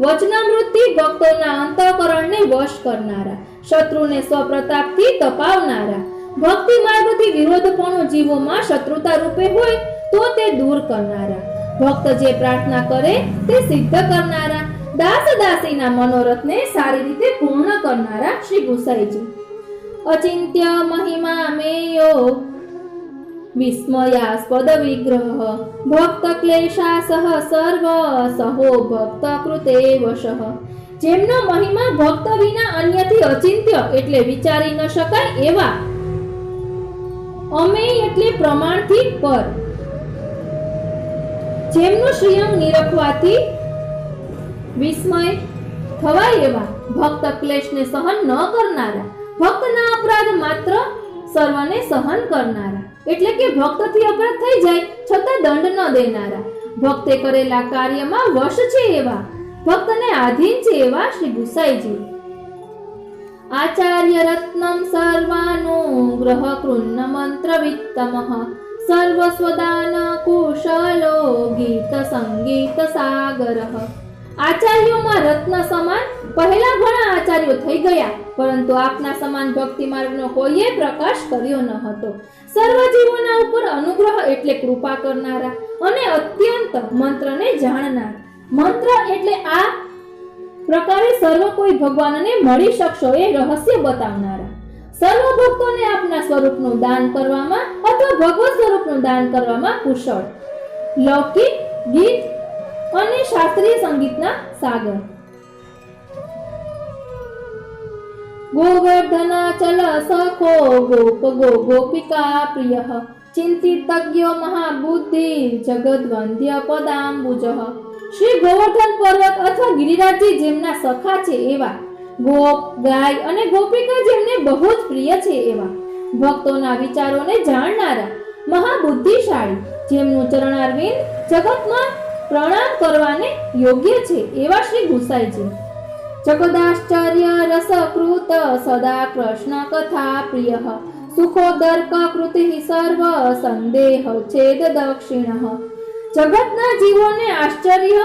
વચનામૃતથી ભક્તોના અંતઃકરણને વશ કરનારા, શત્રુને સ્વપ્રતાપથી તપાવનારા, ભક્તિ માર્ગથી વિરોધપણો જીવોમાં શત્રુતા રૂપે હોય તો તે દૂર કરનારા, ભક્ત જે પ્રાર્થના કરે તે સિદ્ધ કરનારા, દાસ દાસીના મનોરથને સારી રીતે પૂર્ણ કરનારા શ્રી ગુસાઈજી. અચિંત્ય મહિમા મેયો વિસ્મયાસ્પદ વિગ્રહ ભક્ત ક્લેશા સહ સર્વ સહો ભક્ત કૃતે વશઃ. જેમનો મહિમા ભક્ત વિના અન્યથી અચિંત્ય એટલે વિચારી ન શકાય એવા, અમેય એટલે પ્રમાણથી પર, જેમનું શ્રીઅંગ નિરખવાથી વિસ્મય થવાય એવા, ભક્ત ક્લેશને સહન ન કરનારા, ભક્તના અપરાધ માત્ર સર્વને સહન કરનારા એટલે કે ભક્તથી અપરાધ થઈ જાય છતાં દંડ ન દેનારા, ભક્તે કરેલા કાર્યમાં વશ છે એવા, ભક્તને આધીન છે એવા શ્રી ગુસાઈજી. આચાર્ય રત્નમ સર્વાનુગ્રહ કૃન્ન મંત્ર વિત્તમઃ સર્વસ્વદાન કુશલો ગીત સંગીત સાગરઃ. આચાર્યોમાં રત્ન સમાન પહેલા ઘણા આચાર્યો થઈ ગયા, પરંતુ આપના સમાન ભક્તિ માર્ગનો કોઈએ પ્રકાશ કર્યો ન હતો. સર્વ જીવોના ઉપર અનુગ્રહ એટલે કૃપા કરનારા અને અત્યંત મંત્રને જાણનાર, મંત્ર એટલે આ પ્રકારે સર્વ કોઈ ભગવાનને મળી શકશો એ રહસ્ય બતાવનારા, સર્વ ભક્તોને આપના સ્વરૂપનું દાન કરવામાં અથવા ભગવત સ્વરૂપનું દાન કરવામાં કુશળ, લૌકિક ગીત અને શાસ્ત્રીય સંગીતના સાગર. ગોવર્ધન ચલ સખો ગોપ ગોપિકા પ્રિયઃ ચિંતિતજ્ઞો મહાબુદ્ધિ જગદ્વંદ્ય પદાંબુજઃ. શ્રી ગોવર્ધન પર્વત અથવા ગિરિરાજજી જેમના સખા છે એવા, ગોપ ગાય અને ગોપિકા જેમને બહુ જ પ્રિય છે એવા, ભક્તોના વિચારોને જાણનારા, મહાબુદ્ધિશાળી જેમનું ચરણારવિંદ જગતમાં પ્રણામ કરવાને યોગ્ય છે એવા શ્રી ગુસાઈજી. જગદાશ્ચર્ય રસકૃત સદા કૃષ્ણ કથા પ્રિયઃ સુખોદર્ક કૃતિ સર્વ સંદેહ છેદ દક્ષિણઃ. જગતના જીવોને આશ્ચર્ય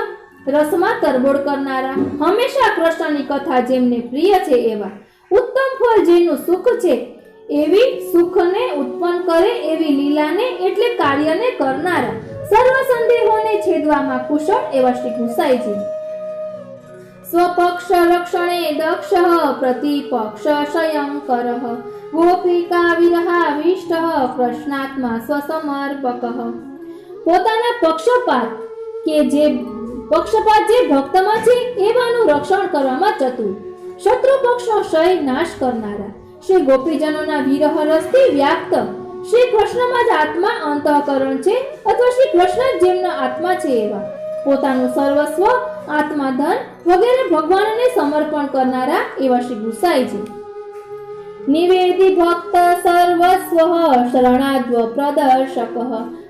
રસમાં તરબોળ કરનારા, હંમેશા કૃષ્ણની કથા જેમને પ્રિય છે એવા, ઉત્તમ ફળ જેનું સુખ છે એવી સુખને ઉત્પન્ન કરે એવી લીલાને એટલે કાર્યને કરનારા, સર્વ સંદેહોને છેદવામાં કુશળ એવા શ્રી ગુસાઈજી. સ્વપક્ષ રક્ષણે દક્ષઃ પ્રતિપક્ષ શયંકરઃ ગોપિકા વિરહાવિષ્ટઃ કૃષ્ણાત્મા સ્વસમર્પકઃ. પોતાના પક્ષપાત જે ભક્તમાં છે એવાનું રક્ષણ કરવામાં ચતુર, શત્રુ પક્ષનો ક્ષય નાશ કરનારા, શ્રી ગોપીજનોના વિરહ રસથી વ્યાપ્ત, શ્રી કૃષ્ણમાં જ આત્મા અંતઃકરણ છે અથવા શ્રી કૃષ્ણ જ જેમનો આત્મા છે એવા, પોતાનું સર્વસ્વ આત્માધન વગેરે ભગવાનને સમર્પણ કરનારા એવા શ્રી ગુસાઈજી. નિવેદિ ભક્ત સર્વસ્વ શરણાદ્વ પ્રદર્શક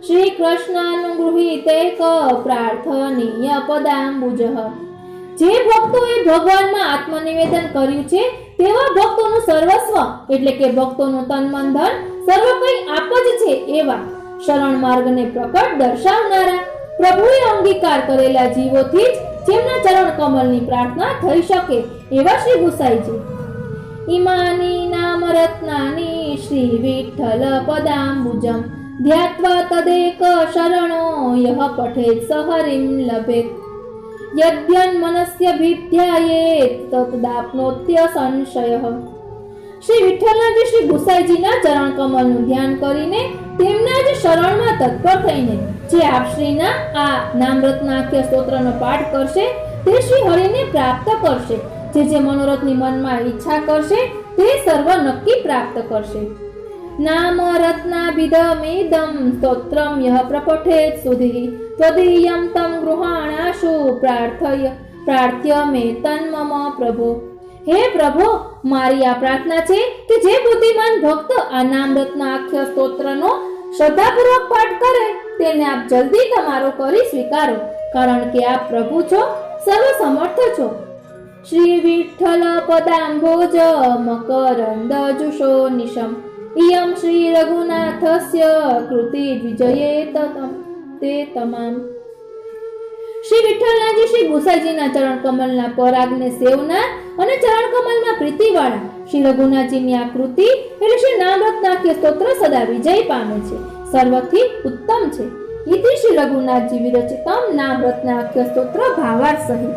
શ્રી કૃષ્ણાનુગૃહીતેક પ્રાર્થનીય પદાંબુજઃ. જે ભક્તોએ ભગવાનમાં આત્મનિવેદન કર્યું છે તેવા ભક્તોનું સર્વસ્વ એટલે કે ભક્તોનું તન મન ધન સર્વ કંઈ આપ જ છે એવા, શરણ માર્ગને પ્રકટ દર્શાવનારા, પ્રભુએ અંગીકાર કરેલા જીવોથી જ જેમના ચરણ કમલની પ્રાર્થના થઈ શકે એવા શ્રી ગુસાઈજી. ઇમાની નામ રત્નાની શ્રી વિઠ્ઠલ પદાંબુજમ ध्यात्वा तदेक शरणो यः पठेत् स हरिं लभेत् યદ્યન્મનસ્યભિધ્યાયેત તદાપ્નોત્ય સંશયઃ. શ્રી વિઠ્ઠલનાથજી શ્રી ગુસાઈજીના ચરણ કમલનું ધ્યાન કરીને તેમના જ શરણમાં તત્પર થઈને જે આપશ્રીના આ નામરત્નાખ્ય સ્તોત્રનો પાઠ કરશે તે શ્રી હરિને પ્રાપ્ત કરશે. જે મનોરથની મનમાં ઈચ્છા કરશે તે સર્વ નક્કી પ્રાપ્ત કરશે. નામ રત્નાભિધમિદં સ્તોત્રમ યઃ પ્રપઠેત સુધીઃ ત્વદીયં तं ગૃહાણાશુ પ્રાર્થ્ય મે તન્મમ પ્રભો. હે પ્રભો, મારી આ પ્રાર્થના છે કે જે બુદ્ધિમાન ભક્ત આ નામ રત્નાખ્ય સ્તોત્રનો શ્રદ્ધાપૂર્વક પાઠ કરે તેને આપ જલ્દી તમારો કરી સ્વીકારો, કારણ કે આપ પ્રભુ છો, સર્વ સમર્થ છો. શ્રી વિઠ્ઠલ પદાંભોજ મકરંદ જુષો નિશમ ઇયમ શ્રી રઘુનાથસ્ય કૃતિ વિજયે તે તમામ. શ્રી વિઠ્ઠલનાથજી શ્રી ગુસાઈજીના ચરણ કમલના પરાગને સેવનાર અને ચરણ કમલમાં પ્રીતિવાળા શ્રી રઘુનાથજીની આ કૃતિ એટલે શ્રી નામરત્નાખ્ય સ્તોત્ર સદા વિજય પામે છે, સર્વથી ઉત્તમ છે. ઇતિ શ્રી રઘુનાથજી વિરચિતમ નામરત્નાખ્ય સ્તોત્ર ભાવાર્થ સહિત.